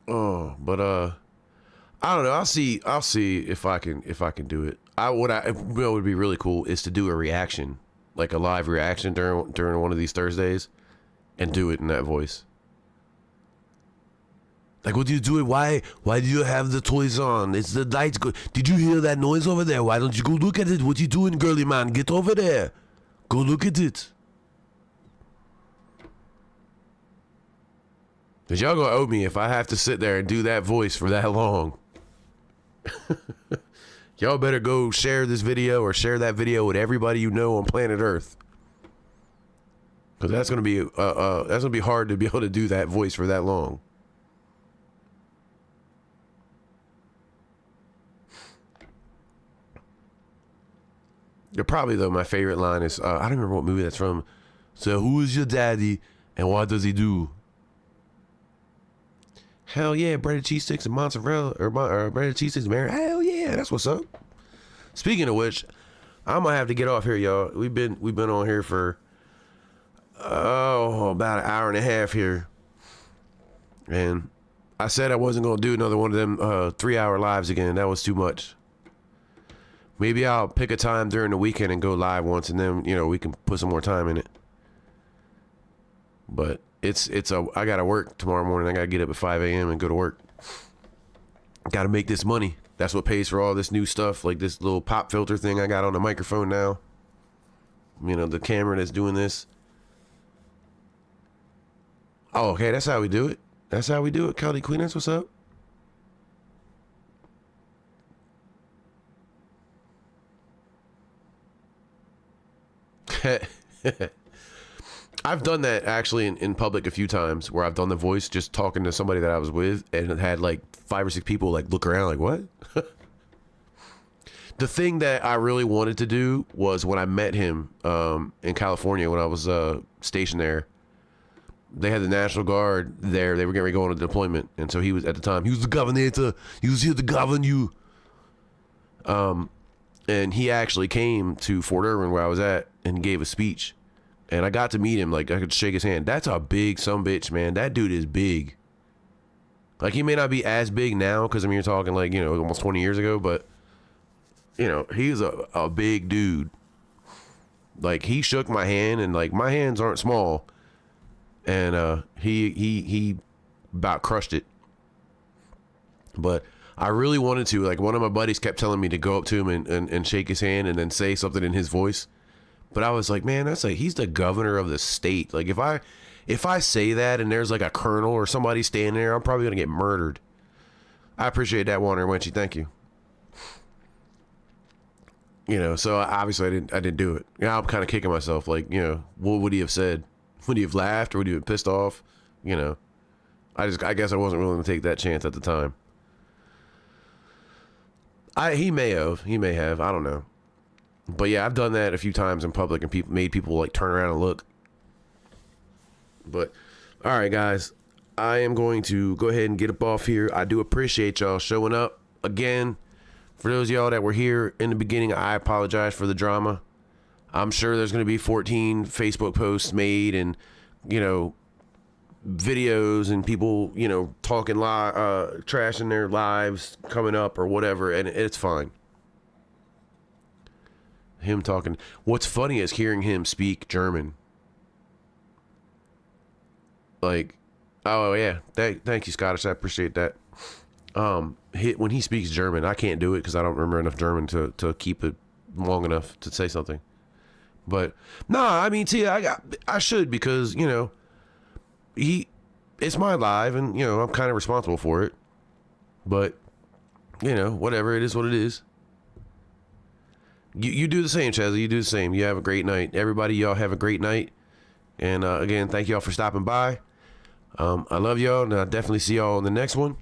Oh, but I don't know. I'll see if I can do it. What would be really cool is to do a reaction, like a live reaction during one of these Thursdays, and do it in that voice. Like, what do you do it? Why do you have the toys on? It's the lights. Did you hear that noise over there? Why don't you go look at it? What you doing, girly man? Get over there. Go look at it. Cause y'all gonna owe me if I have to sit there and do that voice for that long. Y'all better go share this video or share that video with everybody you know on planet Earth. Cause that's gonna be hard to be able to do that voice for that long. Probably though, my favorite line is I don't remember what movie that's from. So who is your daddy and what does he do? Hell yeah, breaded cheese sticks and mozzarella or breaded cheese sticks and marinara. Hell yeah, that's what's up. Speaking of which, I'm gonna have to get off here, y'all. We've been on here for about an hour and a half here, and I said I wasn't gonna do another one of them 3-hour lives again. That was too much. Maybe I'll pick a time during the weekend and go live once, and then we can put some more time in it. But I gotta work tomorrow morning. I gotta get up at 5 a.m. and go to work. Gotta make this money. That's what pays for all this new stuff, like this little pop filter thing I got on the microphone now. The camera that's doing this. Oh, okay, that's how we do it. That's how we do it. Kelly Queen, that's what's up. I've done that actually in public a few times where I've done the voice just talking to somebody that I was with and it had like 5 or 6 people like look around like, what? The thing that I really wanted to do was when I met him in California when I was stationed there, they had the National Guard there. They were getting ready to go on a deployment. And so he was, at the time, he was the governor. He was here to govern you. And he actually came to Fort Irwin where I was at and gave a speech. And I got to meet him. Like, I could shake his hand. That's a big sumbitch, man. That dude is big. Like, he may not be as big now because, I mean, you're talking like, almost 20 years ago. But, he's a big dude. Like, he shook my hand and, like, my hands aren't small. And he about crushed it. But I really wanted to. Like, one of my buddies kept telling me to go up to him and shake his hand and then say something in his voice. But I was like, man, that's like, he's the governor of the state. Like, if I say that and there's like a colonel or somebody standing there, I'm probably gonna get murdered. I appreciate that, Warner Winchy. Thank you. So obviously I didn't do it. I'm kind of kicking myself. Like, what would he have said? Would he have laughed or would he have been pissed off? I guess I wasn't willing to take that chance at the time. He may have. I don't know. But yeah, I've done that a few times in public and made people like turn around and look. But all right, guys, I am going to go ahead and get up off here. I do appreciate y'all showing up again. For those of y'all that were here in the beginning, I apologize for the drama. I'm sure there's going to be 14 Facebook posts made and, videos and people, talking trash in their lives coming up or whatever. And it's fine. Him talking. What's funny is hearing him speak German. Like, oh yeah, thank you, Scottish. I appreciate that. When he speaks German, I can't do it because I don't remember enough German to keep it long enough to say something. But nah, I mean, I should because it's my live and I'm kind of responsible for it. But whatever, it is what it is. You do the same, Chazzy. You do the same. You have a great night. Everybody, y'all have a great night. And again, thank y'all for stopping by. I love y'all, and I'll definitely see y'all on the next one.